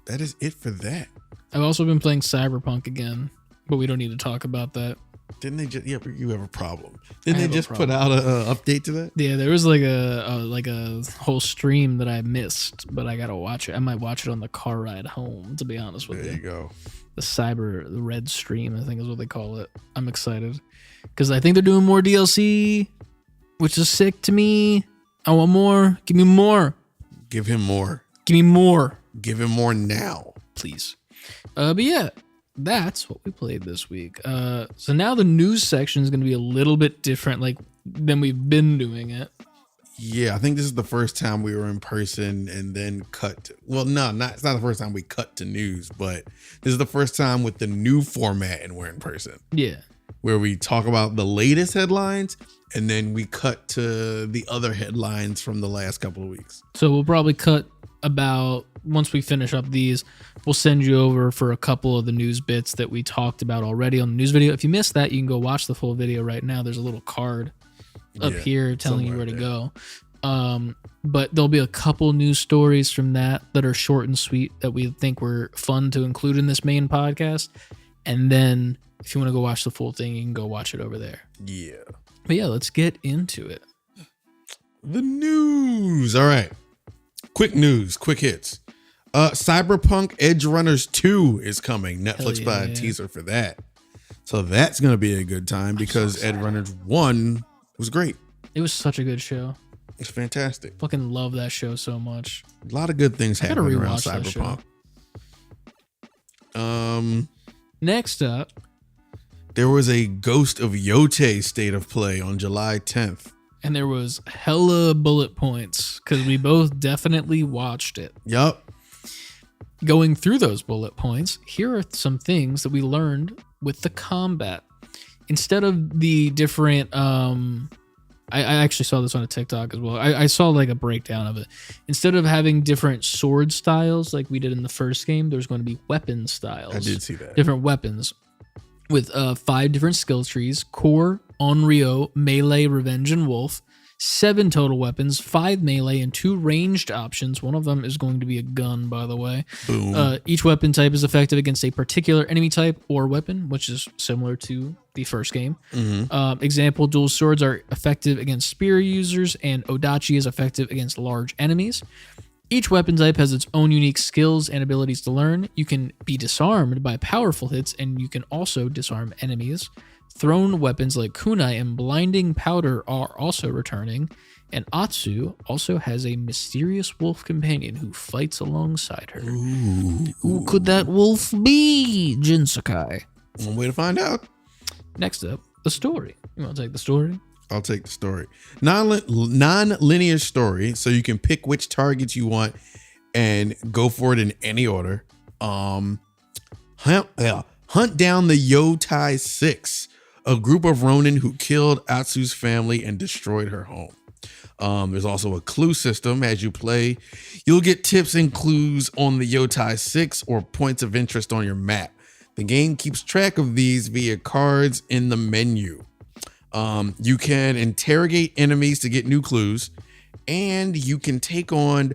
that is it for that. I've also been playing Cyberpunk again, but we don't need to talk about that. Didn't they just? Yeah, but you have a problem. Didn't they just put out an update to that? Yeah, there was like a whole stream that I missed, but I gotta watch it. I might watch it on the car ride home. To be honest with you. There you go. The Red Stream, I think is what they call it. I'm excited because I think they're doing more DLC, which is sick to me. I want more. Give me more. Give him more. Give me more. Give him more now, please. But yeah. That's what we played this week. So now the news section is going to be a little bit different than we've been doing it. Yeah, I think this is the first time we were in person and then cut. It's not the first time we cut to news, but this is the first time with the new format and we're in person. Yeah. Where we talk about the latest headlines and then we cut to the other headlines from the last couple of weeks. So we'll probably cut once we finish up these, we'll send you over for a couple of the news bits that we talked about already on the news video. If you missed that, you can go watch the full video right now. There's a little card up here telling you where to go. But there'll be a couple news stories from that are short and sweet that we think were fun to include in this main podcast. And then if you want to go watch the full thing, you can go watch it over there. Yeah. But yeah, let's get into it. The news. All right. Quick news, quick hits. Cyberpunk Edge Runners 2 is coming. Netflix put a teaser for that. So that's going to be a good time because Edge Runners 1 It was great. It was such a good show. It's fantastic. Fucking love that show so much. A lot of good things happening around rewatch that show. Cyberpunk. Next up, there was a Ghost of Yote state of play on July 10th. And there was hella bullet points because we both definitely watched it. Yup. Going through those bullet points, here are some things that we learned with the combat. Instead of the different, I actually saw this on a TikTok as well. I saw like a breakdown of it. Instead of having different sword styles like we did in the first game, there's going to be weapon styles. I did see that. Different weapons with 5 different skill trees: Core, Onryo, Melee, Revenge, and Wolf. 7 total weapons, 5 melee, and 2 ranged options. One of them is going to be a gun, by the way. Boom. Each weapon type is effective against a particular enemy type or weapon, which is similar to the first game. Example, dual swords are effective against spear users, and Odachi is effective against large enemies. Each weapon type has its own unique skills and abilities to learn. You can be disarmed by powerful hits, and you can also disarm enemies. Thrown weapons like kunai and blinding powder are also returning, and Atsu also has a mysterious wolf companion who fights alongside her. Ooh. Who could that wolf be, Jinsakai? One way to find out. Next up, the story. You want to take the story? I'll take the story. Non-linear story, so you can pick which targets you want and go for it in any order. Hunt down the Yotai 6, a group of Ronin who killed Atsu's family and destroyed her home. There's also a clue system. As you play, you'll get tips and clues on the Yotai 6 or points of interest on your map. The game keeps track of these via cards in the menu. You can interrogate enemies to get new clues, and you can take on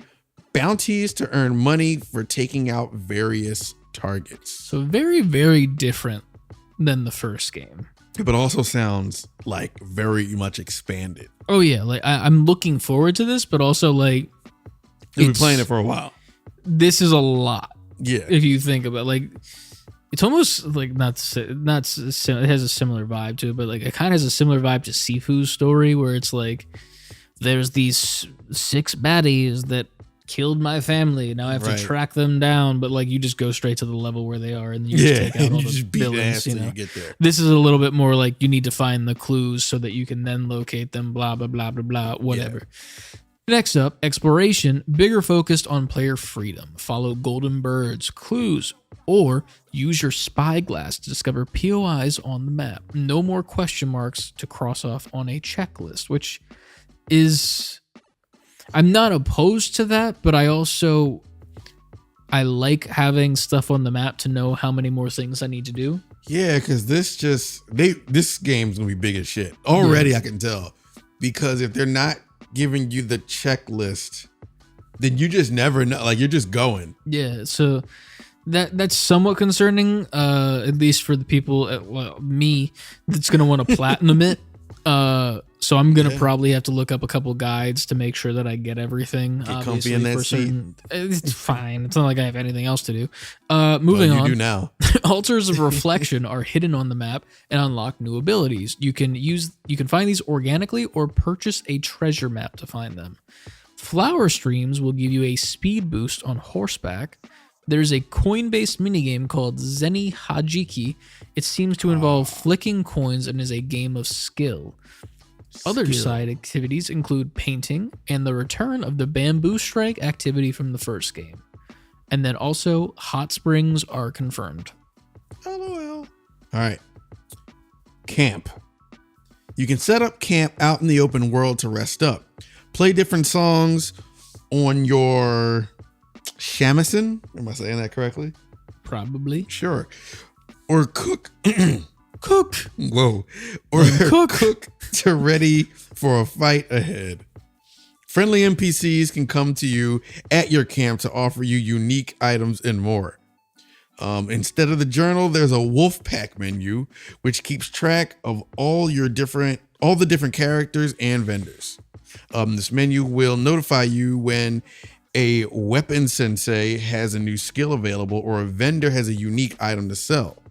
bounties to earn money for taking out various targets. So very, very different than the first game. But also sounds like very much expanded. Oh yeah, like I'm looking forward to this, but also like you've been playing it for a while. This is a lot. Yeah, if you think about it, like it's almost like it has a similar vibe to it, but like it kind of has a similar vibe to Sifu's story, where it's like there's these 6 baddies that killed my family. Now I have to track them down, but like you just go straight to the level where they are, and then you just take out all the villains. You know, you get there. This is a little bit more like you need to find the clues so that you can then locate them. Blah blah blah blah blah. Whatever. Yeah. Next up, exploration. Bigger focused on player freedom. Follow golden birds, clues, or use your spyglass to discover POIs on the map. No more question marks to cross off on a checklist, which is. I'm not opposed to that, but I like having stuff on the map to know how many more things I need to do. Yeah, because this game's gonna be big as shit. Already, I can tell. Because if they're not giving you the checklist, then you just never know. Like you're just going. Yeah, so that's somewhat concerning, at least for the people, me, that's gonna want to platinum it. So I'm gonna probably have to look up a couple guides to make sure that I get everything. Get comfy in that seat. It's fine. It's not like I have anything else to do. Moving on. You do now. Altars of reflection are hidden on the map and unlock new abilities. You can find these organically or purchase a treasure map to find them. Flower streams will give you a speed boost on horseback. There's a coin-based minigame called Zeni Hajiki. It seems to involve flicking coins and is a game of skill. Other side activities include painting and the return of the bamboo strike activity from the first game. And then also hot springs are confirmed. LOL. All right. Camp. You can set up camp out in the open world to rest up. Play different songs on your shamisen. Am I saying that correctly? Probably. Sure. Or cook. Cook. Whoa. Or cook to ready for a fight ahead. Friendly NPCs can come to you at your camp to offer you unique items and more. Instead of the journal, there's a wolf pack menu, which keeps track of all the different characters and vendors. This menu will notify you when a weapon sensei has a new skill available or a vendor has a unique item to sell.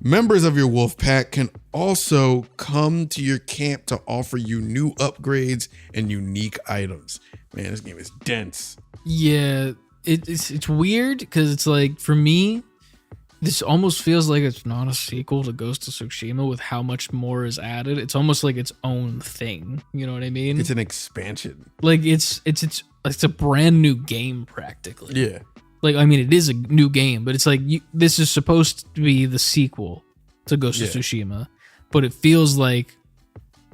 Members of your wolf pack can also come to your camp to offer you new upgrades and unique items. Man, this game is dense. Yeah, it's weird because it's like, for me, this almost feels like it's not a sequel to Ghost of Tsushima with how much more is added. It's almost like its own thing. You know what I mean? It's an expansion. Like it's a brand new game practically. Yeah. Like, I mean, it is a new game, but it's like this is supposed to be the sequel to Ghost of Tsushima, but it feels like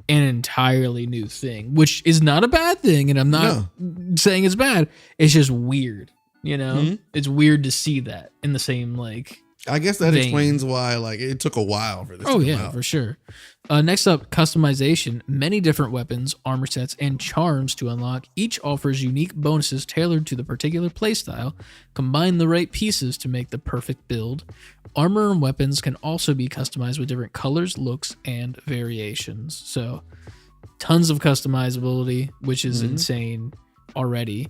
an entirely new thing, which is not a bad thing, and I'm not saying it's bad. It's just weird, you know? Mm-hmm. It's weird to see that in the same, like, I guess that explains why, like, it took a while for this to come out. For sure. Next up, customization. Many different weapons, armor sets, and charms to unlock. Each offers unique bonuses tailored to the particular playstyle. Combine the right pieces to make the perfect build. Armor and weapons can also be customized with different colors, looks, and variations. So, tons of customizability, which is insane already.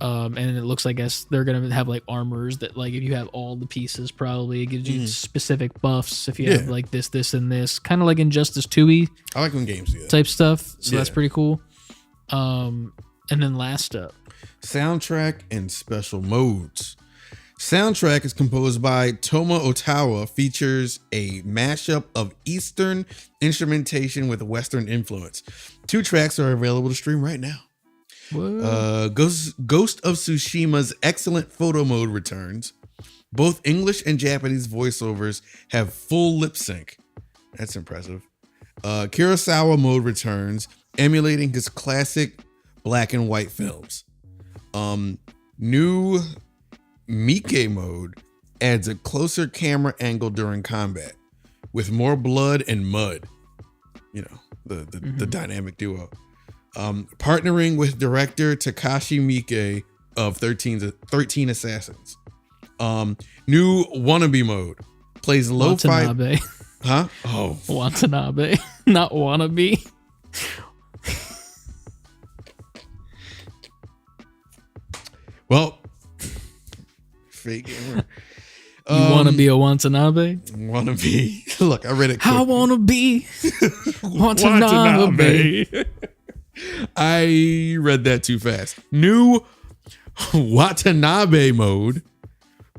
And it looks like, I guess they're gonna have like armors that, like, if you have all the pieces, probably it gives you specific buffs. If you have like this and this, kind of like Injustice 2-y. I like when games do that Type stuff. So that's pretty cool. And then last up, soundtrack and special modes. Soundtrack is composed by Toma Otawa, features a mashup of Eastern instrumentation with Western influence. 2 tracks are available to stream right now. Ghost of Tsushima's excellent photo mode returns. Both English and Japanese voiceovers have full lip sync. That's impressive. Kurosawa mode returns, emulating his classic black and white films. New Mike mode adds a closer camera angle during combat with more blood and mud. You know, the dynamic duo. Partnering with director Takashi Miike of 13 Assassins. New Wannabe mode plays lo-fi. Watanabe. Huh? Oh, Watanabe, not wannabe. Well, fake gamer. You want to be a Watanabe? Wanna be. Look, I read it quick. I want to be Watanabe. I read that too fast. New Watanabe mode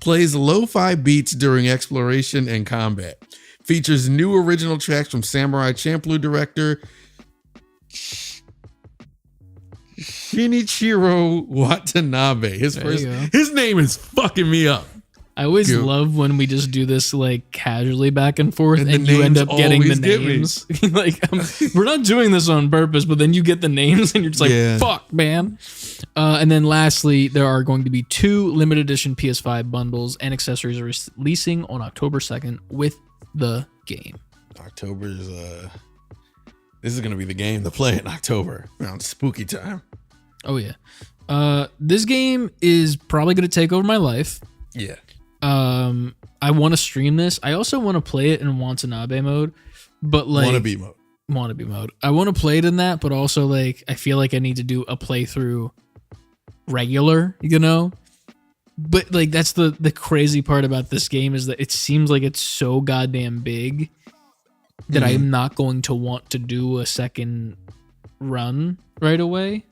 plays lo-fi beats during exploration and combat. Features new original tracks from Samurai Champloo director Shinichiro Watanabe. His name is fucking me up. I always love when we just do this like casually back and forth, and you end up getting the names. Like, we're not doing this on purpose, but then you get the names, and you're just like, "Fuck, man." And then lastly, there are going to be 2 limited edition PS5 bundles and accessories releasing on October 2nd with the game. October's this is gonna be the game to play in October around spooky time. Oh yeah, this game is probably gonna take over my life. Yeah. I want to stream this. I also want to play it in Watanabe mode, but like Wannabe mode. I want to play it in that, but also like I feel like I need to do a playthrough regular, you know. But like that's the crazy part about this game is that it seems like it's so goddamn big that I am not going to want to do a second run right away.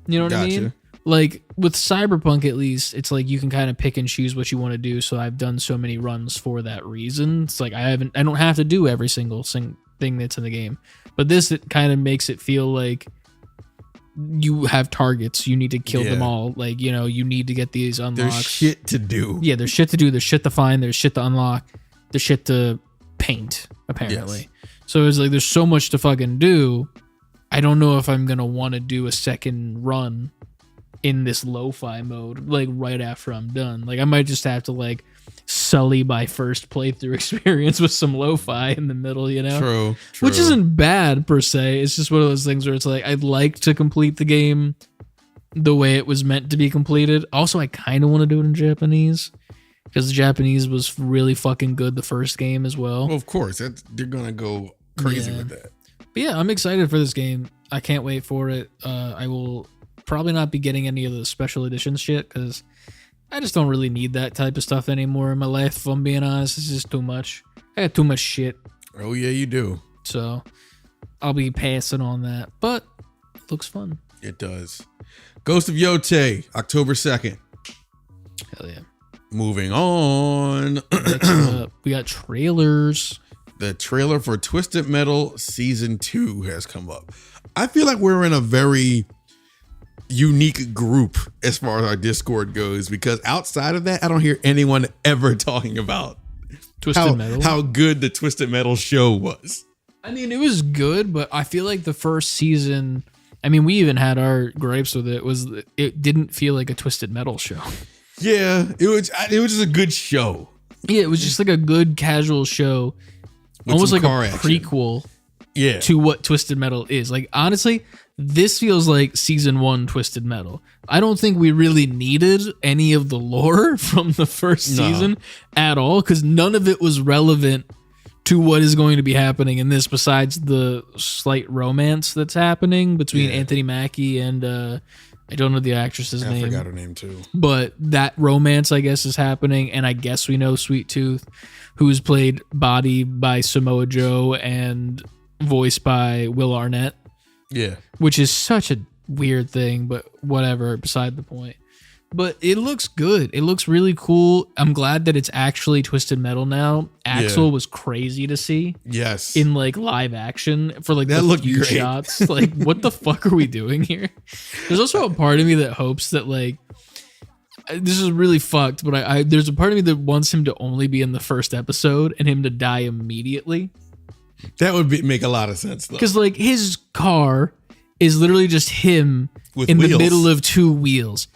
You know what I mean? Like with Cyberpunk, at least, it's like you can kind of pick and choose what you want to do. So I've done so many runs for that reason. It's like I don't have to do every single thing that's in the game. But this, it kind of makes it feel like you have targets. You need to kill them all. Like, you know, you need to get these unlocks. There's shit to do. Yeah, there's shit to do. There's shit to find. There's shit to unlock. There's shit to paint, apparently. Yes. So it's like there's so much to fucking do. I don't know if I'm going to want to do a second run in this lo-fi mode, like right after I'm done. Like I might just have to like sully my first playthrough experience with some lo-fi in the middle, you know? True. Which isn't bad per se. It's just one of those things where it's like I'd like to complete the game the way it was meant to be completed. Also, I kind of want to do it in Japanese because the Japanese was really fucking good the first game as well. Well, of course, they're gonna go crazy with that. But yeah, I'm excited for this game. I can't wait for it. I will probably not be getting any of the special edition shit because I just don't really need that type of stuff anymore in my life, if I'm being honest. It's just too much. I got too much shit, Oh yeah, you do. so I'll be passing on that. But it looks fun. It does. Ghost of Yote, October 2nd. Hell yeah. Moving on. Next up, we got trailers. The trailer for Twisted Metal Season 2 has come up. I feel like we're in a very unique group as far as our Discord goes, because outside of that, I don't hear anyone ever talking about Twisted Metal. How good the Twisted Metal show was. I mean, it was good, but I feel like the first season, I mean, we even had our gripes with it, was it didn't feel like a Twisted Metal show. Yeah, it was just a good show. Yeah, it was just like a good casual show. With almost like a action. prequel Yeah. to what Twisted Metal is. Like, honestly, this feels like season 1 Twisted Metal. I don't think we really needed any of the lore from the first season at all, because none of it was relevant to what is going to be happening in this, besides the slight romance that's happening between Anthony Mackie and I don't know the actress's name. I forgot her name too. But that romance, I guess, is happening, and I guess we know Sweet Tooth, who is played body by Samoa Joe and voiced by Will Arnett. Yeah. Which is such a weird thing, but whatever, beside the point. But it looks good. It looks really cool. I'm glad that it's actually Twisted Metal now. Axel was crazy to see. Yes. In like live action for like that the few great. shots. Like, what the fuck are we doing here? There's also a part of me that hopes that like, this is really fucked, but there's a part of me that wants him to only be in the first episode and him to die immediately. That would make a lot of sense, though. Because like his car is literally just him with in wheels. the middle of 2 wheels.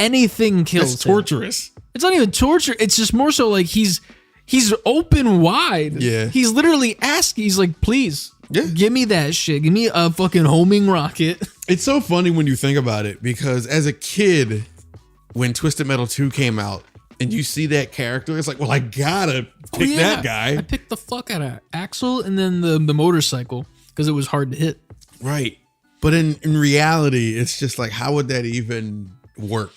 Anything kills That's him. torturous. It's not even torture. It's just more so like he's open wide. Yeah. He's literally asking. He's like, please, give me that shit. Give me a fucking homing rocket. It's so funny when you think about it, because as a kid, when Twisted Metal 2 came out and you see that character, it's like, well, I gotta pick that guy. I picked the fuck out of Axel and then the motorcycle because it was hard to hit. Right. But in reality, it's just like, how would that even work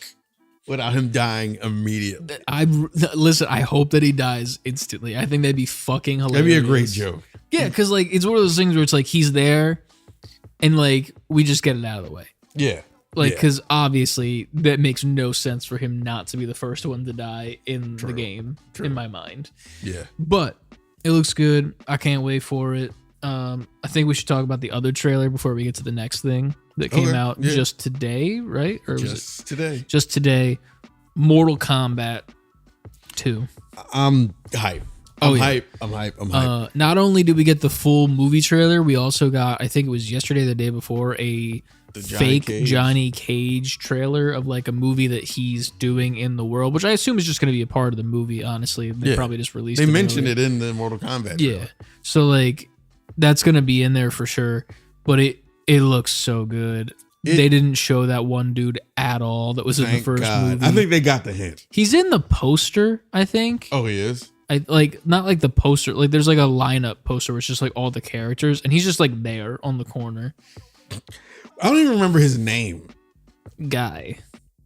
without him dying immediately? Listen, I hope that he dies instantly. I think that'd be fucking hilarious. That'd be a great joke. Yeah, because like it's one of those things where it's like he's there and like we just get it out of the way. Yeah. Like, because obviously that makes no sense for him not to be the first one to die in the game, in my mind. Yeah. But it looks good. I can't wait for it. I think we should talk about the other trailer before we get to the next thing that came out just today, right? Or was it today? Just today. Mortal Kombat 2. I'm hype. I'm hype. Not only did we get the full movie trailer, we also got, I think it was yesterday, the day before, the fake Johnny Cage trailer of like a movie that he's doing in the world, which I assume is just going to be a part of the movie. Honestly, they probably just released. They mentioned it in the Mortal Kombat. Yeah, so like that's going to be in there for sure. But it looks so good. They didn't show that one dude at all that was in the first movie. I think they got the hint. He's in the poster, I think. Oh, he is. Not like the poster. Like there's like a lineup poster where it's just like all the characters, and he's just like there on the corner. I don't even remember his name. Guy.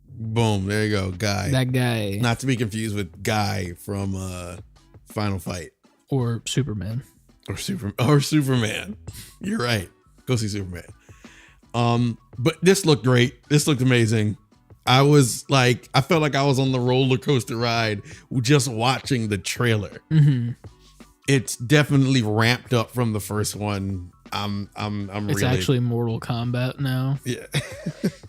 Boom. There you go. Guy. That guy. Not to be confused with Guy from Final Fight. Or Superman. Or Superman. You're right. Go see Superman. But this looked great. This looked amazing. I felt like I was on the roller coaster ride just watching the trailer. Mm-hmm. It's definitely ramped up from the first one. It's really actually Mortal Kombat now. Yeah.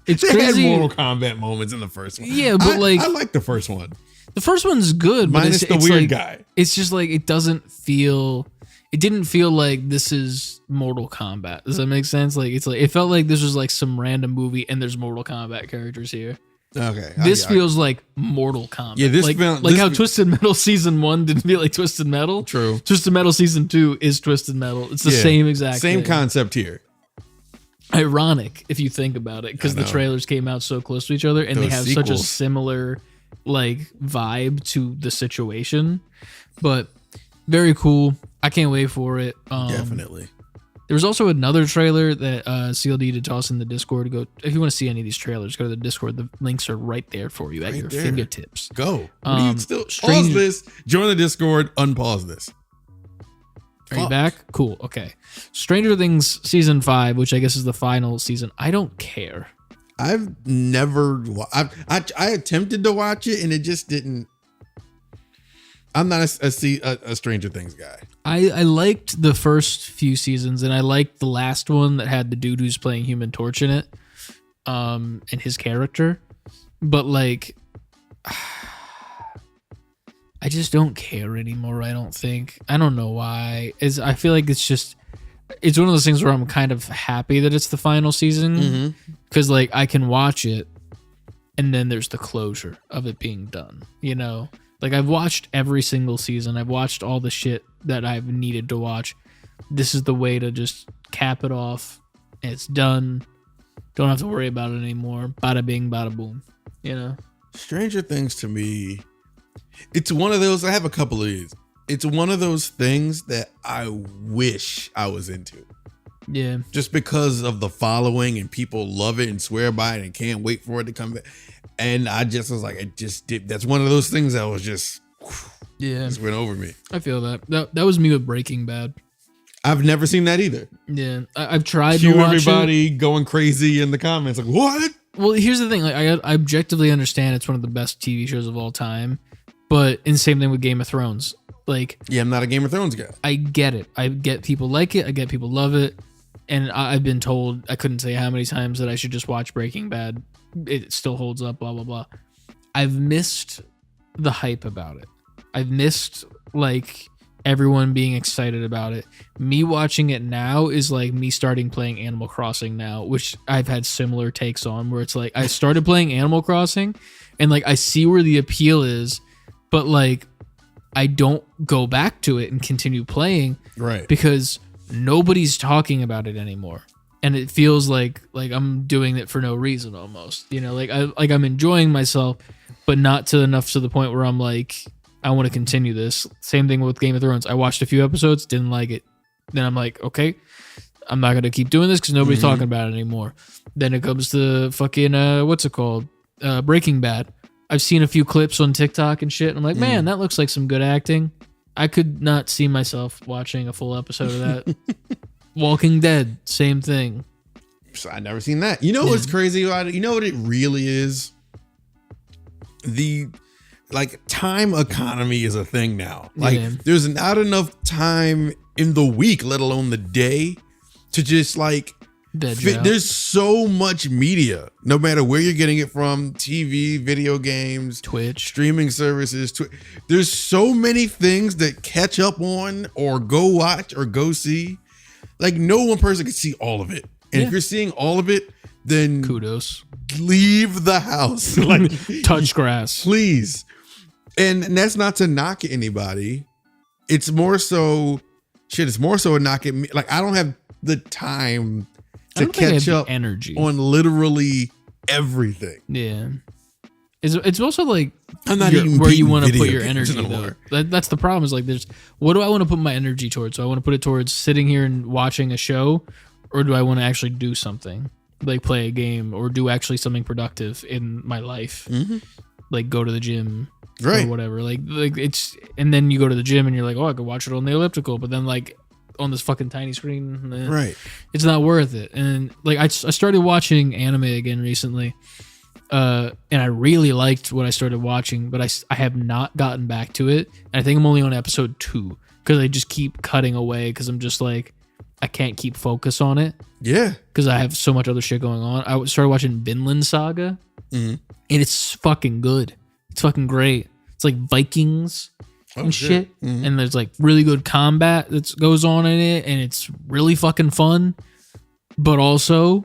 It's they crazy. had Mortal Kombat moments in the first one. Yeah, but I like the first one. The first one's good, minus but it's the weird like, guy. It's just like it didn't feel like this is Mortal Kombat. Does that make sense? Like it felt like this was like some random movie and there's Mortal Kombat characters here. Okay. This feels like Mortal Kombat. Yeah, this how Twisted Metal Season 1 didn't feel like Twisted Metal. True. Twisted Metal Season 2 is Twisted Metal. It's the same exact same thing. concept here. Ironic if you think about it, because the trailers came out so close to each other and they have such a similar like vibe to the situation. But very cool. I can't wait for it. Definitely. There was also another trailer that CLD did toss in the Discord. Go if you want to see any of these trailers, go to the Discord. The links are right there for you at your fingertips. Go. Pause this. Join the Discord. Unpause this. Are you back? Cool. Okay. Stranger Things season 5, which I guess is the final season. I don't care. I've never. I attempted to watch it and it just didn't. I'm not a Stranger Things guy. I liked the first few seasons and I liked the last one that had the dude who's playing Human Torch in it, and his character. But like, I just don't care anymore. I don't think. I don't know why. I feel like it's one of those things where I'm kind of happy that it's the final season because like I can watch it and then there's the closure of it being done. You know, like I've watched every single season. I've watched all the shit that I've needed to watch. This is the way to just cap it off. It's done. Don't have to worry about it anymore. Bada bing, bada boom. You know, Stranger Things to me, it's one of those. I have a couple of these. It's one of those things that I wish I was into. Yeah. Just because of the following and people love it and swear by it and can't wait for it to come back. And I just was like, it just did. That's one of those things that was just went over me. I feel that. That was me with Breaking Bad. I've never seen that either. Yeah. I've tried to watch everybody going crazy in the comments like, what? Well, here's the thing. Like, I objectively understand it's one of the best TV shows of all time, but in the same thing with Game of Thrones. Like, yeah, I'm not a Game of Thrones guy. I get it. I get people like it. I get people love it. And I've been told, I couldn't say how many times that I should just watch Breaking Bad. It still holds up, blah, blah, blah. I've missed the hype about it. I've missed, like, everyone being excited about it. Me watching it now is like me starting playing Animal Crossing now, which I've had similar takes on, where it's like I started playing Animal Crossing and like I see where the appeal is, but like I don't go back to it and continue playing, right? Because nobody's talking about it anymore. And it feels like I'm doing it for no reason almost. You know, like I'm enjoying myself, but not to enough to the point where I'm like, I want to continue this. Same thing with Game of Thrones. I watched a few episodes, didn't like it. Then I'm like, okay, I'm not going to keep doing this because nobody's talking about it anymore. Then it comes to fucking, what's it called? Breaking Bad. I've seen a few clips on TikTok and shit. And I'm like, man, that looks like some good acting. I could not see myself watching a full episode of that. Walking Dead, same thing. So I never seen that. You know what's crazy about it? You know what it really is? The time economy is a thing now. Like there's not enough time in the week, let alone the day, to just like there's so much media, no matter where you're getting it from, TV, video games, Twitch, streaming services. There's so many things that catch up on or go watch or go see. Like no one person can see all of it. And if you're seeing all of it, then kudos. Leave the house. Like touch grass. Please. And that's not to knock at anybody. It's more so a knock at me. Like I don't have the time to catch up energy on literally everything. Yeah. It's also like I'm not even where you want to put your energy though. That's the problem is like what do I want to put my energy towards? Do I want to put it towards sitting here and watching a show, or do I want to actually do something? Like play a game or do actually something productive in my life. Like go to the gym. Right. Or whatever. Like it's, and then you go to the gym and you're like, oh, I could watch it on the elliptical, but then like on this fucking tiny screen, right? It's not worth it. And like I started watching anime again recently, and I really liked what I started watching, but I have not gotten back to it. And I think I'm only on episode 2 because I just keep cutting away because I'm just like I can't keep focus on it. Yeah, because I have so much other shit going on. I started watching Vinland Saga, and it's fucking good. It's fucking great. It's like Vikings and shit. And there's like really good combat that goes on in it. And it's really fucking fun. But also,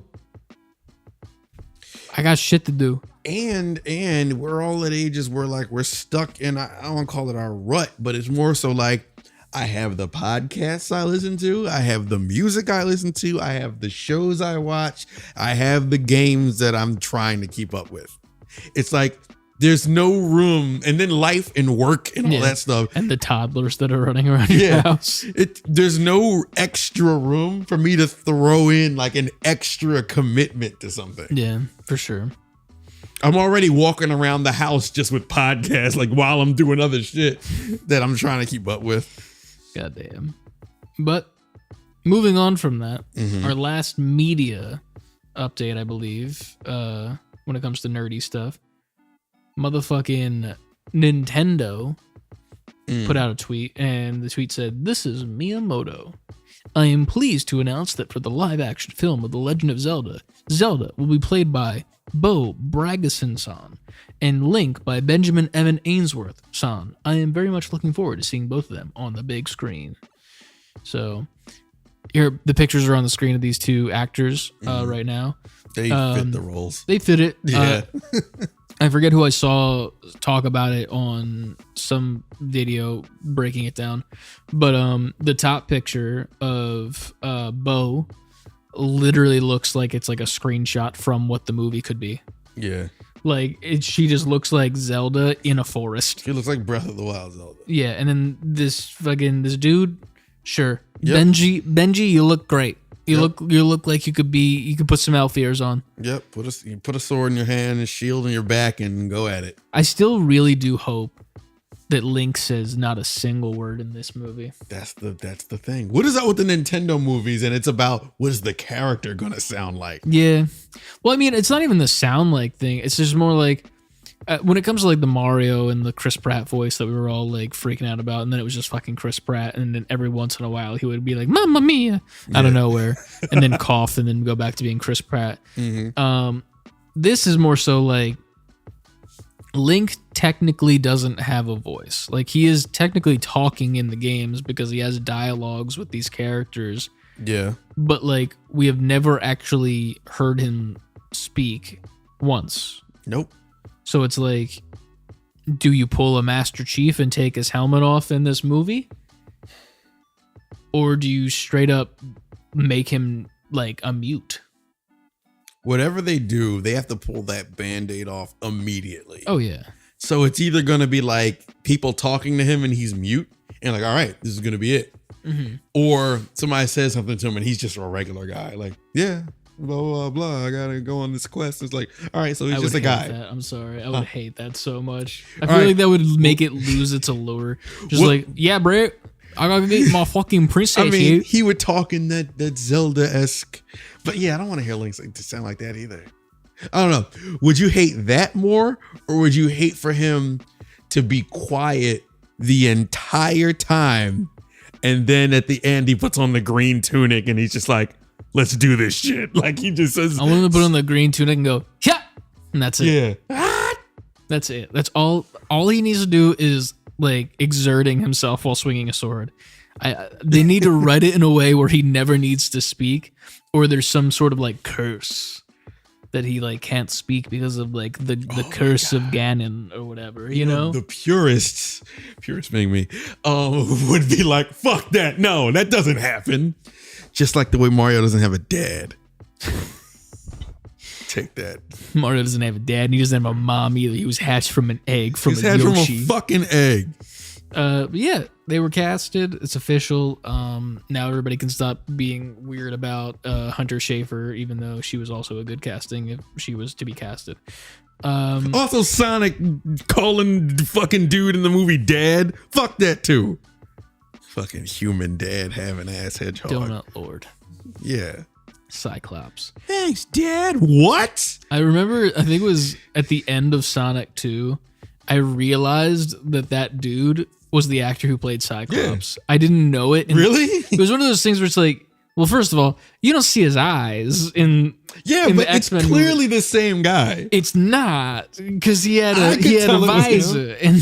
I got shit to do. And we're all at ages where like we're stuck in, I don't want to call it our rut, but it's more so like I have the podcasts I listen to. I have the music I listen to. I have the shows I watch. I have the games that I'm trying to keep up with. It's like, there's no room, and then life and work and all that stuff. And the toddlers that are running around your house. There's no extra room for me to throw in like an extra commitment to something. Yeah, for sure. I'm already walking around the house just with podcasts, like while I'm doing other shit that I'm trying to keep up with. Goddamn. But moving on from that, Mhm. our last media update, I believe, when it comes to nerdy stuff, motherfucking Nintendo put out a tweet, and the tweet said, "This is Miyamoto. I am pleased to announce that for the live-action film of The Legend of Zelda, Zelda will be played by Bo Bragason-san and Link by Benjamin Evan Ainsworth-san. I am very much looking forward to seeing both of them on the big screen." So here, the pictures are on the screen of these two actors right now. They fit the roles. They fit it. Yeah. I forget who I saw talk about it on some video breaking it down, but the top picture of Bo literally looks like it's like a screenshot from what the movie could be. Yeah. Like she just looks like Zelda in a forest. She looks like Breath of the Wild Zelda. Yeah, and then this dude, sure, Yep. Benji, you look great. You look like you could put some elf ears on. Yep. You put a sword in your hand, a shield in your back, and go at it. I still really do hope that Link says not a single word in this movie. That's the thing. What is that with the Nintendo movies? And it's about what is the character gonna sound like? Yeah. Well, I mean, it's not even the sound like thing. It's just more like when it comes to like the Mario and the Chris Pratt voice that we were all like freaking out about, and then it was just fucking Chris Pratt, and then every once in a while he would be like "Mamma Mia" out of nowhere, and then cough, and then go back to being Chris Pratt. Mm-hmm. This is more so like Link technically doesn't have a voice. Like he is technically talking in the games because he has dialogues with these characters. Yeah. But like we have never actually heard him speak once. Nope. So it's like, do you pull a Master Chief and take his helmet off in this movie? Or do you straight up make him like a mute? Whatever they do, they have to pull that Band-Aid off immediately. Oh yeah. So it's either going to be like people talking to him and he's mute and like, all right, this is going to be it. Mm-hmm. Or somebody says something to him and he's just a regular guy. Like, yeah, blah, blah, blah. I got to go on this quest. It's like, all right, so he's just a guy. That. I'm sorry. I would hate that so much. I All feel right. like that would make it lose its allure. Just like, yeah, bro, I got to get my fucking princess I mean, here. he would talk in that Zelda-esque. But yeah, I don't want to hear Link to sound like that either. I don't know. Would you hate that more? Or would you hate for him to be quiet the entire time? And then at the end, he puts on the green tunic and he's just like, let's do this shit. Like he just says, I want him to put on the green tunic and go, yeah. And that's it. yeah. That's it. That's all. All he needs to do is like exerting himself while swinging a sword. They need to write it in a way where he never needs to speak, or there's some sort of like curse that he like can't speak because of like the curse of Ganon or whatever. You know, the purists being me, would be like, fuck that. No, that doesn't happen. Just like the way Mario doesn't have a dad. Take that. Mario doesn't have a dad, and he doesn't have a mom either. He was hatched from an egg from He's a hatched Yoshi. from a fucking egg. Yeah, they were casted. It's official. Now everybody can stop being weird about Hunter Schafer, even though she was also a good casting if she was to be casted. Also, Sonic calling the fucking dude in the movie dad. Fuck that too. Fucking human dad having ass hedgehog. Donut Lord. Yeah. Cyclops. Thanks, Dad. What? I remember, I think it was at the end of Sonic 2, I realized that dude was the actor who played Cyclops. Yeah. I didn't know it. Really? It was one of those things where it's like, well, first of all, you don't see his eyes in but the it's clearly the same guy. It's not, because he had a visor, and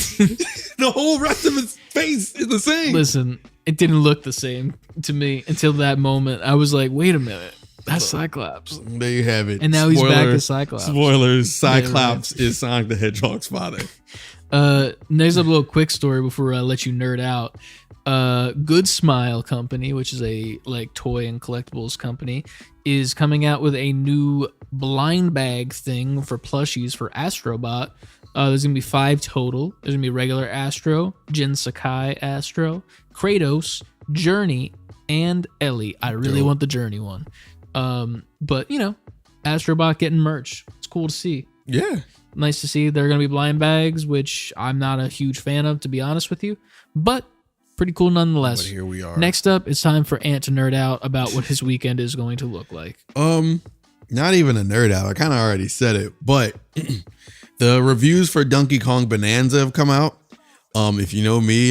the whole rest of his face is the same. Listen, it didn't look the same to me until that moment. I was like, wait a minute. That's Cyclops. There you have it. And now he's back as Cyclops. Spoilers, Cyclops is Sonic the Hedgehog's father. Next up, a little quick story before I let you nerd out. Good Smile Company, which is a like toy and collectibles company, is coming out with a new blind bag thing for plushies for Astrobot. There's going to be 5 total. There's going to be regular Astro, Jin Sakai Astro, Kratos, Journey, and Ellie. I really want the Journey one. But, you know, Astrobot getting merch. It's cool to see. Yeah. Nice to see. They're going to be blind bags, which I'm not a huge fan of, to be honest with you. But pretty cool nonetheless. But here we are. Next up, it's time for Ant to nerd out about what his weekend is going to look like. Not even a nerd out. I kind of already said it, but the reviews for Donkey Kong Bonanza have come out. If you know me,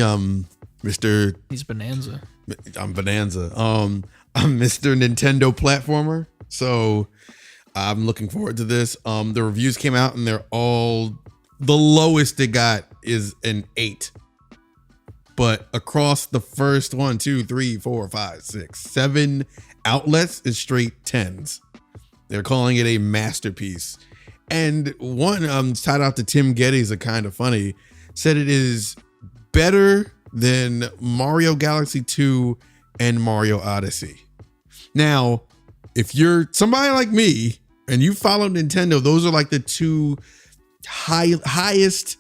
He's Bonanza. I'm Bonanza. I'm Mr. Nintendo platformer. So I'm looking forward to this. The reviews came out and they're all, the lowest it got is an 8. But across the first 1, 2, 3, 4, 5, 6, 7 outlets is straight 10s. They're calling it a masterpiece. And one, shout out to Tim Geddes, a kind of funny, said it is better than Mario Galaxy 2 and Mario Odyssey. Now, if you're somebody like me and you follow Nintendo, those are like the two highest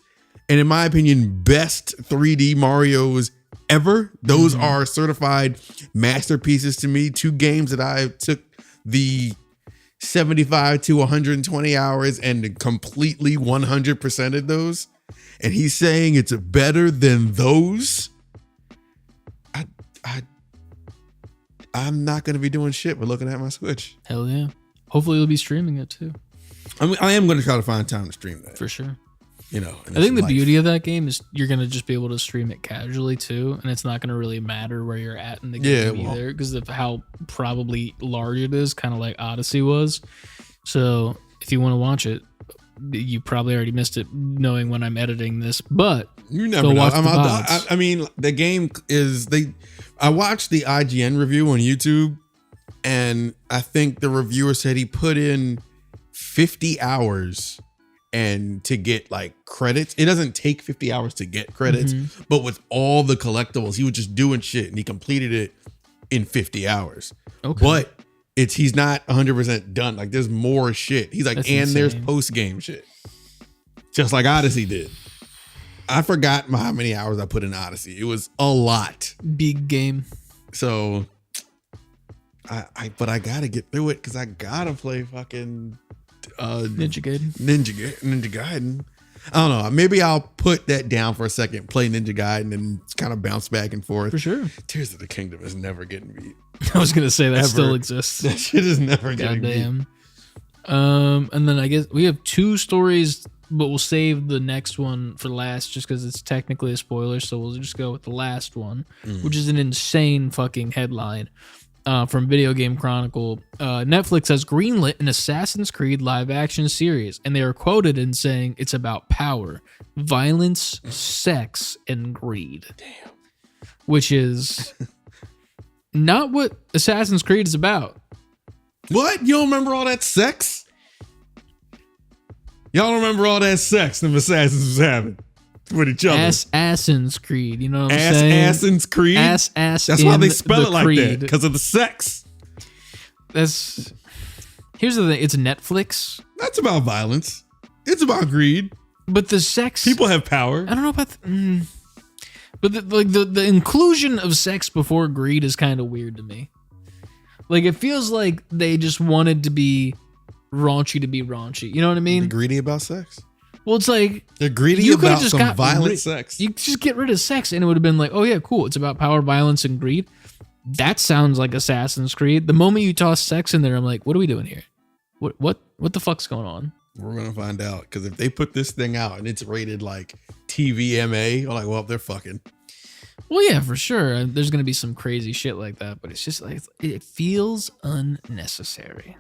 and, in my opinion, best 3D Marios ever. Those are certified masterpieces to me. 2 games that I took the 75 to 120 hours and completely 100%ed those. And he's saying it's better than those. I'm not going to be doing shit but looking at my Switch. Hell yeah. Hopefully you'll be streaming it too. I am going to try to find time to stream that. For sure. You know, I think the beauty of that game is you're going to just be able to stream it casually too. And it's not going to really matter where you're at in the game either, because of how probably large it is, kind of like Odyssey was. So if you want to watch it, you probably already missed it knowing when I'm editing this, but you never know. I mean, the game is I watched the IGN review on YouTube, and I think the reviewer said he put in 50 hours and to get like credits. It doesn't take 50 hours to get credits, but with all the collectibles, he was just doing shit and he completed it in 50 hours. Okay. But he's not 100% done. Like, there's more shit. He's like, that's and insane. There's post-game shit. Just like Odyssey did. I forgot how many hours I put in Odyssey. It was a lot. Big game. So but I gotta get through it because I gotta play fucking Ninja Gaiden. I don't know. Maybe I'll put that down for a second, play Ninja Gaiden, and kind of bounce back and forth. For sure. Tears of the Kingdom is never getting beat. I was gonna say that still exists. That shit is never getting beat. And then I guess we have 2 stories, but we'll save the next one for last just because it's technically a spoiler. So we'll just go with the last one, which is an insane fucking headline. From Video Game Chronicle, Netflix has greenlit an Assassin's Creed live-action series, and they are quoted in saying it's about power, violence, sex, and greed. Damn. Which is not what Assassin's Creed is about. What? You don't remember all that sex? Y'all don't remember all that sex them Assassins was having with each other? Assassin's Creed, you know what I'm saying? Assassin's Creed? That's why they spell it like that, because of the sex. Here's the thing, it's Netflix. That's about violence. It's about greed. But the sex... People have power. I don't know about... but the inclusion of sex before greed is kind of weird to me. Like, it feels like they just wanted to be raunchy to be raunchy. You know what I mean? They're greedy about sex. Well, it's like... They're greedy about some violent sex. You just get rid of sex and it would have been like, oh yeah, cool. It's about power, violence, and greed. That sounds like Assassin's Creed. The moment you toss sex in there, I'm like, what are we doing here? What the fuck's going on? We're going to find out. Because if they put this thing out and it's rated like TVMA, I'm like, well, they're fucking... Well, yeah, for sure. There's going to be some crazy shit like that, but it's just like, it feels unnecessary.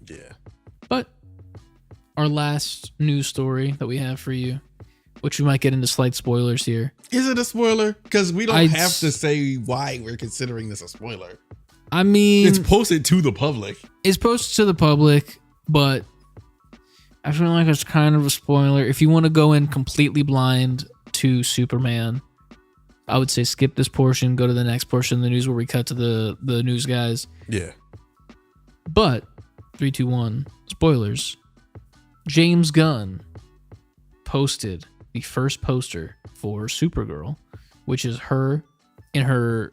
Yeah. But our last news story that we have for you, which we might get into slight spoilers here. Is it a spoiler? Because we don't have to say why we're considering this a spoiler. I mean... It's posted to the public. It's posted to the public, but I feel like it's kind of a spoiler. If you want to go in completely blind to Superman, I would say skip this portion, go to the next portion of the news where we cut to the news guys. Yeah. But 3, 2, 1, spoilers. James Gunn posted the first poster for Supergirl, which is her in her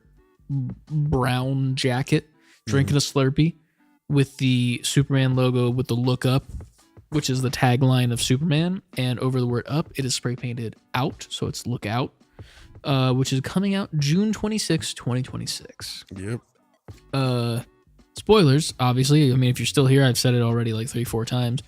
brown jacket drinking a Slurpee with the Superman logo with the look up, which is the tagline of Superman, and over the word up it is spray painted out, so it's look out. which is coming out June 26, 2026. Yep. Spoilers, obviously. I mean, if you're still here, I've said it already like 3-4 times.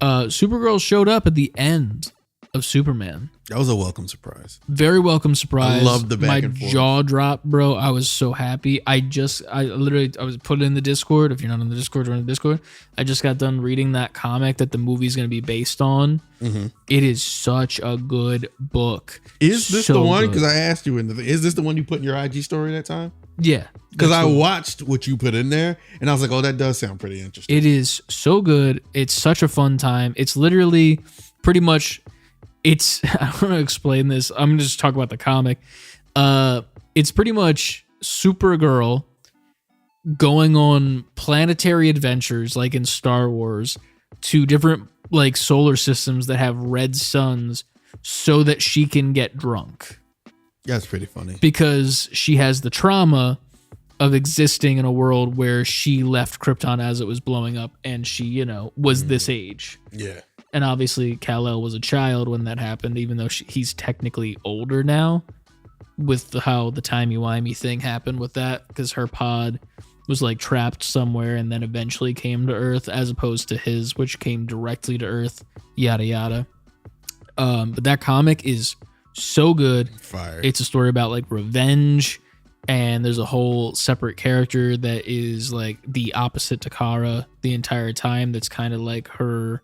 Supergirl showed up at the end of Superman. That was a welcome surprise. Very welcome surprise. I loved the back and forth. My jaw dropped, bro. I was so happy. I was put it in the Discord. If you're not on the Discord, join the Discord. I just got done reading that comic that the movie's going to be based on. Mm-hmm. It is such a good book. Is this the one? Because I asked you, is this the one you put in your IG story that time? Yeah. Because I watched what you put in there, and I was like, oh, that does sound pretty interesting. It is so good. It's such a fun time. It's literally pretty much... I don't want to explain this. I'm going to just talk about the comic. It's pretty much Supergirl going on planetary adventures, like in Star Wars, to different like solar systems that have red suns so that she can get drunk. That's pretty funny. Because she has the trauma of existing in a world where she left Krypton as it was blowing up and she, was this age. Yeah. And obviously, Kal-El was a child when that happened, even though he's technically older now with how the timey-wimey thing happened with that, because her pod was like trapped somewhere and then eventually came to Earth, as opposed to his, which came directly to Earth, yada, yada. But that comic is so good. Fire. It's a story about like revenge, and there's a whole separate character that is like the opposite to Kara the entire time. That's kind of like her...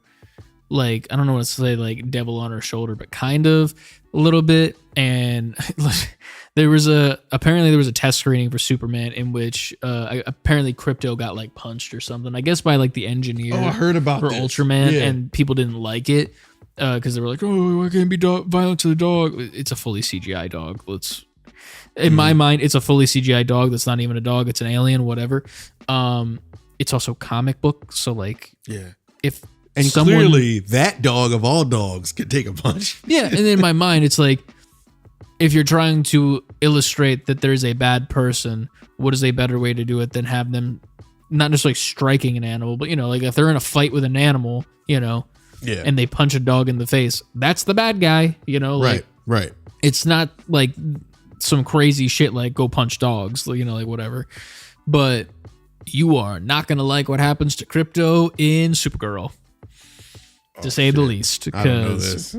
like, I don't know what to say, like devil on her shoulder, but kind of a little bit. And apparently there was a test screening for Superman in which apparently Crypto got like punched or something, I guess by like the engineer. Oh, I heard about for this. Ultraman, Yeah. and people didn't like it because they were like, oh, I can't be violent to the dog. It's a fully CGI dog. In my mind, it's a fully CGI dog that's not even a dog. It's an alien, whatever. It's also comic book, so like, yeah. if And clearly, that dog of all dogs could take a punch. Yeah, and in my mind, it's like, if you're trying to illustrate that there's a bad person, what is a better way to do it than have them not just like striking an animal, but like if they're in a fight with an animal, Yeah. and they punch a dog in the face, that's the bad guy, like, Right. It's not like some crazy shit like go punch dogs, like whatever. But you are not gonna like what happens to Crypto in Supergirl. To say the least, because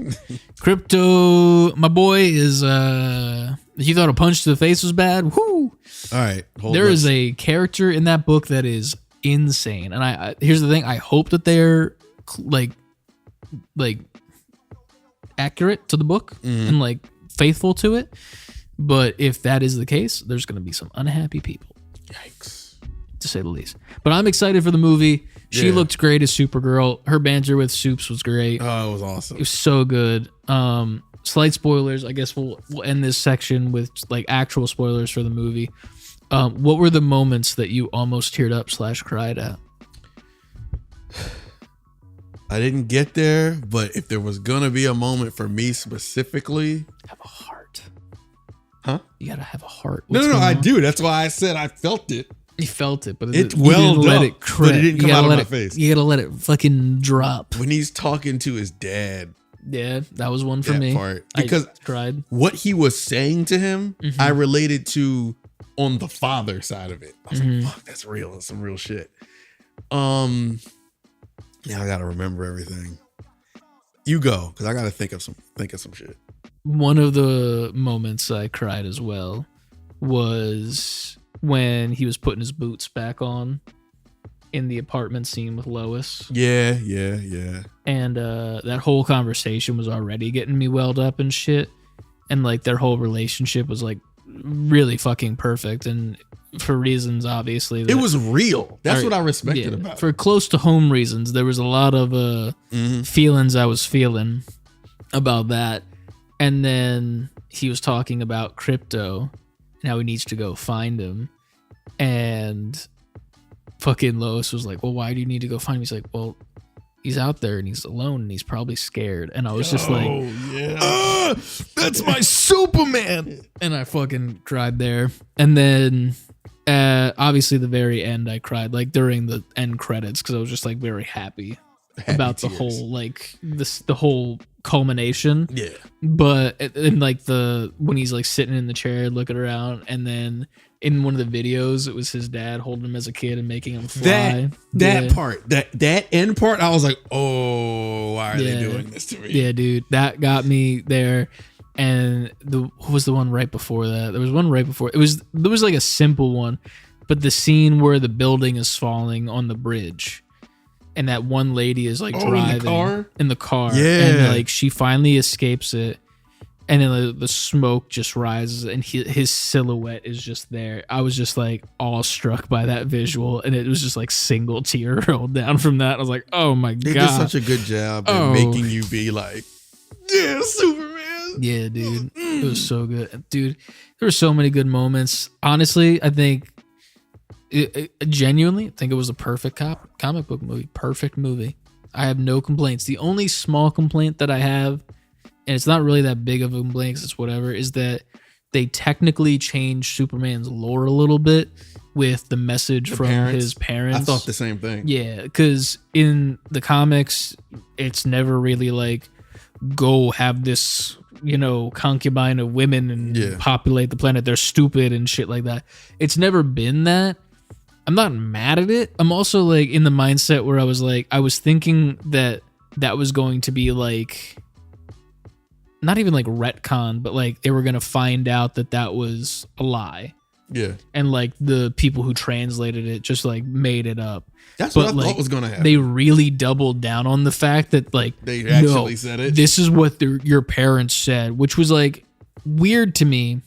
Crypto, my boy, is if you thought a punch to the face was bad, whoo! All right, there is a character in that book that is insane, and I here's the thing: I hope that they're like accurate to the book and like faithful to it. But if that is the case, there's going to be some unhappy people. Yikes, to say the least. But I'm excited for the movie. She looked great as Supergirl. Her banter with Supes was great. Oh, it was awesome. It was so good. Slight spoilers. I guess we'll end this section with like actual spoilers for the movie. What were the moments that you almost teared up / cried at? I didn't get there, but if there was gonna be a moment for me specifically, have a heart. Huh? You gotta have a heart. No, I do. That's why I said I felt it. You felt it, but it welled up, but it didn't come out of my face. You gotta let it fucking drop. When he's talking to his dad. Yeah, that was one for me. Part. Because I cried. What he was saying to him, I related to on the father side of it. I was like, fuck, that's real. That's some real shit. Yeah, I gotta remember everything. You go, because I gotta think of some shit. One of the moments I cried as well was when he was putting his boots back on in the apartment scene with Lois. Yeah. And that whole conversation was already getting me welled up and shit. And like their whole relationship was like really fucking perfect. And for reasons, obviously. It was real. That's what I respected about it. For close to home reasons, there was a lot of feelings I was feeling about that. And then he was talking about Crypto and how he needs to go find him. And fucking Lois was like, well, why do you need to go find him? He's like, well, he's out there and he's alone and he's probably scared. And I was just like, yeah, that's my Superman. And I fucking cried there. And then obviously the very end I cried, like during the end credits, because I was just like very happy about the whole like the whole culmination. Yeah. But in like when he's like sitting in the chair looking around, and then in one of the videos it was his dad holding him as a kid and making him fly. That part, that end part, I was like, oh, why are they doing this to me? Yeah, dude, that got me there. And what was the one right before that? There was one right before. There was like a simple one, but the scene where the building is falling on the bridge, and that one lady is like driving in the car, and like she finally escapes it, and then the smoke just rises, and his silhouette is just there. I was just like awestruck by that visual, and it was just like single tear rolled down from that. I was like, oh my god, they did such a good job at making you be like, yeah, Superman. Yeah, dude, it was so good, dude. There were so many good moments. Honestly, I think. Genuinely, I think it was a perfect comic book movie. Perfect movie. I have no complaints. The only small complaint that I have, and it's not really that big of a complaint, it's whatever, is that they technically changed Superman's lore a little bit with the message from his parents. I thought the same thing. Yeah, because in the comics, it's never really like, go have this, concubine of women and populate the planet. They're stupid and shit like that. It's never been that. I'm not mad at it. I'm also like in the mindset where I was thinking that was going to be like, not even like retcon, but like they were going to find out that was a lie. Yeah. And like the people who translated it just like made it up. That's what I thought was going to happen. They really doubled down on the fact that like they actually said it. This is what your parents said, which was like weird to me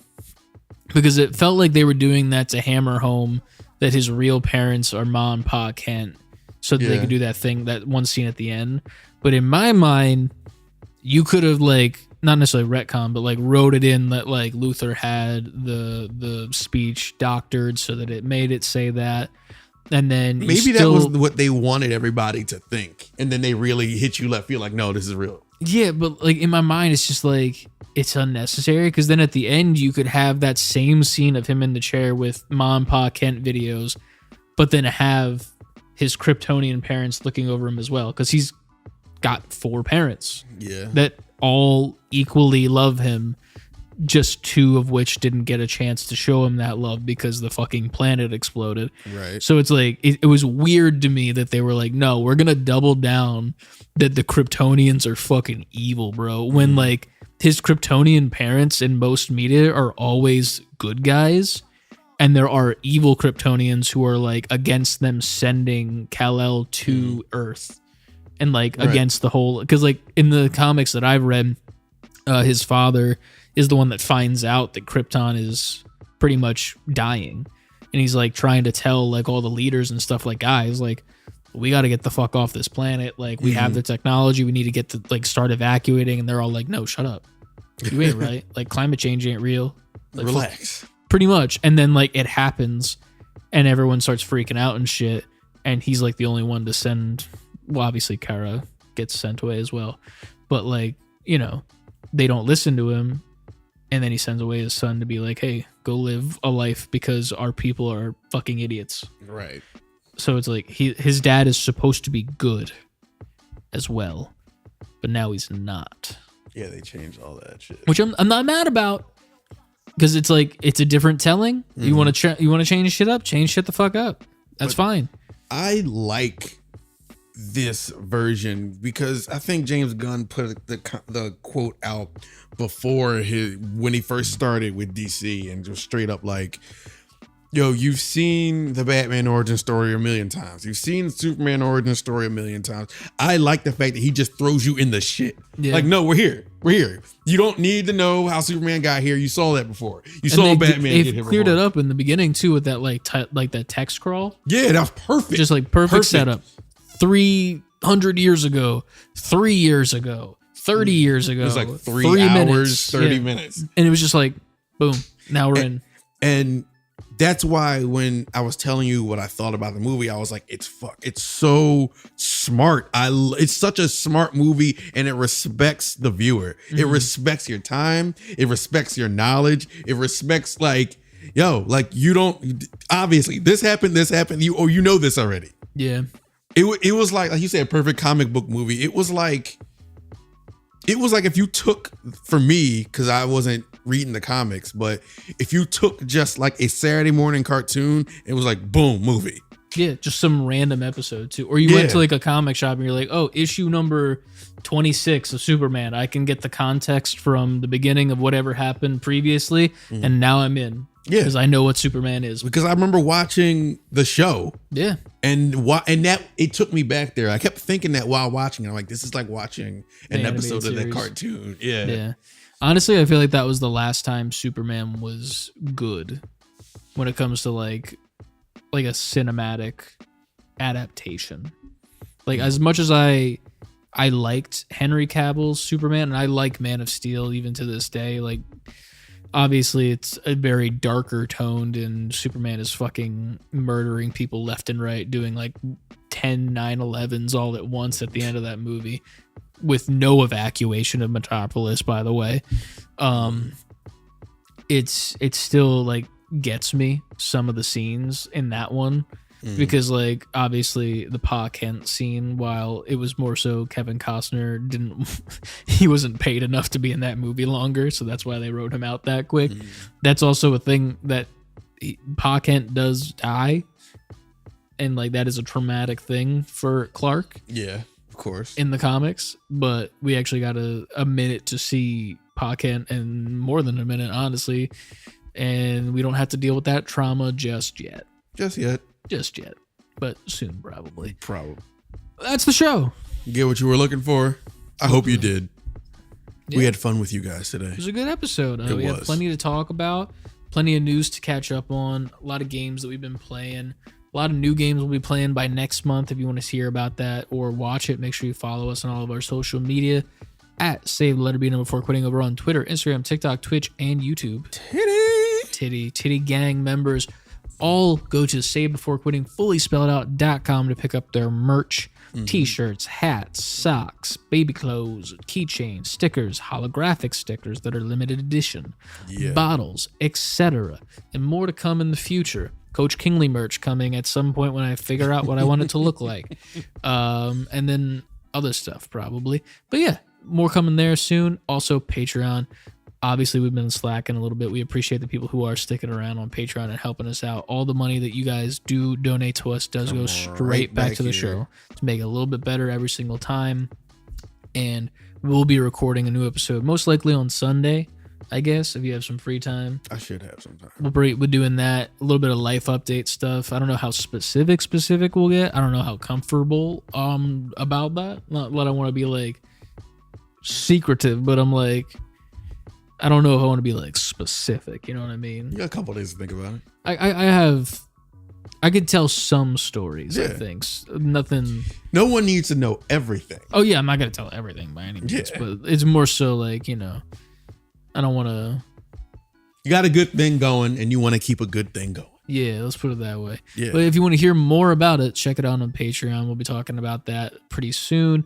because it felt like they were doing that to hammer home that his real parents are Ma and Pa Kent, so that they could do that one scene at the end. But in my mind, you could have like not necessarily retcon, but like wrote it in that like Luthor had the speech doctored so that it made it say that. And then maybe that was what they wanted everybody to think, and then they really hit you left field like, no, this is real. Yeah, but like in my mind, it's just like it's unnecessary because then at the end you could have that same scene of him in the chair with Ma and Pa Kent videos, but then have his Kryptonian parents looking over him as well because he's got 4 parents. Yeah, that all equally love him. Just 2 of which didn't get a chance to show him that love because the fucking planet exploded. Right. So it's like, it was weird to me that they were like, no, we're going to double down that the Kryptonians are fucking evil, bro. When like his Kryptonian parents in most media are always good guys. And there are evil Kryptonians who are like against them sending Kal-El to Earth. And like against the whole, because like in the comics that I've read, his father is the one that finds out that Krypton is pretty much dying. And he's like trying to tell like all the leaders and stuff like, guys, like we got to get the fuck off this planet. Like we have the technology. We need to get to like start evacuating. And they're all like, no, shut up. You ain't right. Like climate change ain't real. Like, relax. Pretty much. And then like it happens and everyone starts freaking out and shit. And he's like the only one to send. Well, obviously Kara gets sent away as well. But like, they don't listen to him. And then he sends away his son to be like, hey, go live a life because our people are fucking idiots. Right. So it's like his dad is supposed to be good as well. But now he's not. Yeah, they changed all that shit. Which I'm not mad about. Because it's like, it's a different telling. You want to change shit up? Change shit the fuck up. That's fine. I like this version because I think James Gunn put the quote out before when he first started with DC and just straight up like, yo, you've seen the Batman origin story a million times. You've seen Superman origin story a million times. I like the fact that he just throws you in the shit. Yeah. Like, no, we're here. We're here. You don't need to know how Superman got here. You saw that before. You saw Batman get here cleared before. it up in the beginning too with that like that text crawl. Yeah, that was perfect. Just like perfect setup. 300 years ago, 3 years ago, 30 years ago. It was like 3 hours, minutes, 30 minutes. And it was just like, boom, now we're in. And that's why when I was telling you what I thought about the movie, I was like, it's so smart. It's such a smart movie and it respects the viewer. It respects your time. It respects your knowledge. It respects like, yo, like you don't, obviously this happened, you know this already. Yeah. It was like you said, a perfect comic book movie. It was like It was like if you took, for me, because I wasn't reading the comics, but if you took just like a Saturday morning cartoon, it was like boom, movie. Yeah, just some random episode too. Or you went to like a comic shop and you're like, oh, issue number 26 of Superman. I can get the context from the beginning of whatever happened previously, and now I'm in. Yeah, because I know what Superman is. Because I remember watching the show. Yeah, and that it took me back there. I kept thinking that while watching. I'm like, this is like watching an episode of that cartoon. Yeah, yeah. Honestly, I feel like that was the last time Superman was good when it comes to like a cinematic adaptation. Like as much as I liked Henry Cavill's Superman, and I like Man of Steel even to this day, like obviously it's a very darker toned, and Superman is fucking murdering people left and right, doing like 10 9/11s all at once at the end of that movie with no evacuation of Metropolis, by the way. It's still like gets me, some of the scenes in that one, because like obviously the Pa Kent scene, while it was more so Kevin Costner he wasn't paid enough to be in that movie longer, so that's why they wrote him out that quick. That's also a thing that Pa Kent does die, and like that is a traumatic thing for Clark. Yeah, of course, in the comics, but we actually got a minute to see Pa Kent, and more than a minute, honestly. And we don't have to deal with that trauma just yet. Just yet. But soon, probably. That's the show. You get what you were looking for? I hope you did. Yeah. We had fun with you guys today. It was a good episode. We had plenty to talk about. Plenty of news to catch up on. A lot of games that we've been playing. A lot of new games we'll be playing by next month. If you want to hear about that or watch it, make sure you follow us on all of our social media at savebeforequitting over on Twitter, Instagram, TikTok, Twitch, and YouTube. Titty gang members all go to savebeforequitting fully spelled out.com to pick up their merch. T-shirts, hats, socks, baby clothes, keychains, stickers, holographic stickers that are limited edition, bottles, etc. And more to come in the future. Coach Kingley merch coming at some point when I figure out what I want it to look like. And then other stuff probably. But yeah, more coming there soon. Also Patreon. Obviously, we've been slacking a little bit. We appreciate the people who are sticking around on Patreon and helping us out. All the money that you guys do donate to us does go straight back to the show to make it a little bit better every single time. And we'll be recording a new episode, most likely on Sunday, I guess, if you have some free time. I should have some time. We're doing that. A little bit of life update stuff. I don't know how specific we'll get. I don't know how comfortable about that. Not that I want to be like secretive, but I'm like, I don't know if I want to be like specific, you know what I mean? You got a couple days to think about it. I could tell some stories, I think. Nothing. No one needs to know everything. Oh yeah, I'm not going to tell everything by any means, but it's more so like, you know, I don't want to. You got a good thing going and you want to keep a good thing going. Yeah, let's put it that way. Yeah. But if you want to hear more about it, check it out on Patreon. We'll be talking about that pretty soon.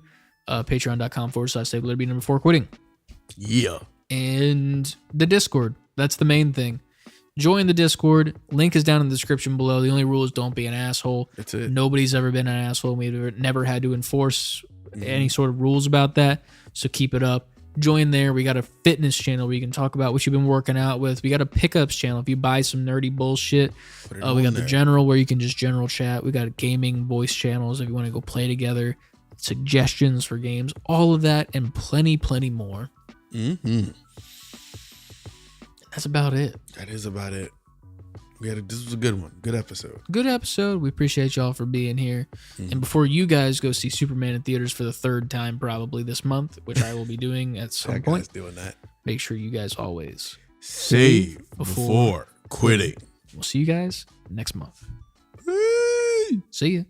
Patreon.com/savebeforequitting. Yeah. And the Discord. That's the main thing. Join the Discord. Link is down in the description below. The only rule is don't be an asshole. That's it. Nobody's ever been an asshole. We've never had to enforce any sort of rules about that. So keep it up. Join there. We got a fitness channel where you can talk about what you've been working out with. We got a pickups channel. If you buy some nerdy bullshit, we got the general where you can just general chat. We got gaming voice channels if you want to go play together. Suggestions for games. All of that and plenty more. That's about it. That is about it. This was a good one. Good episode. We appreciate y'all for being here. And before you guys go see Superman in theaters for the third time probably this month, which I will be doing at some point, doing that. Make sure you guys always save before quitting. We'll see you guys next month. Hey. See ya.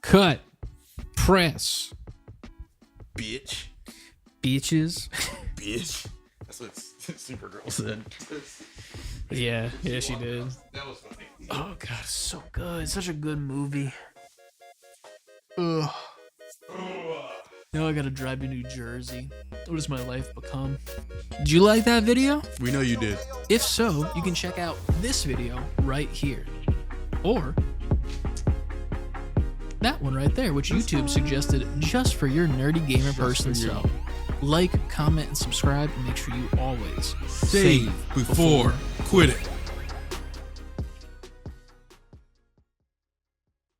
Cut. Press. Bitch. Bitches. Bitch. That's what Supergirl said. Yeah, she did. That was funny. Oh god, it's so good. It's such a good movie. Ugh. Now I gotta drive to New Jersey. What has my life become? Did you like that video? We know you did. If so, you can check out this video right here. Or that one right there, which YouTube suggested just for your nerdy gamer person self. like, comment, and subscribe, and make sure you always Save before quitting.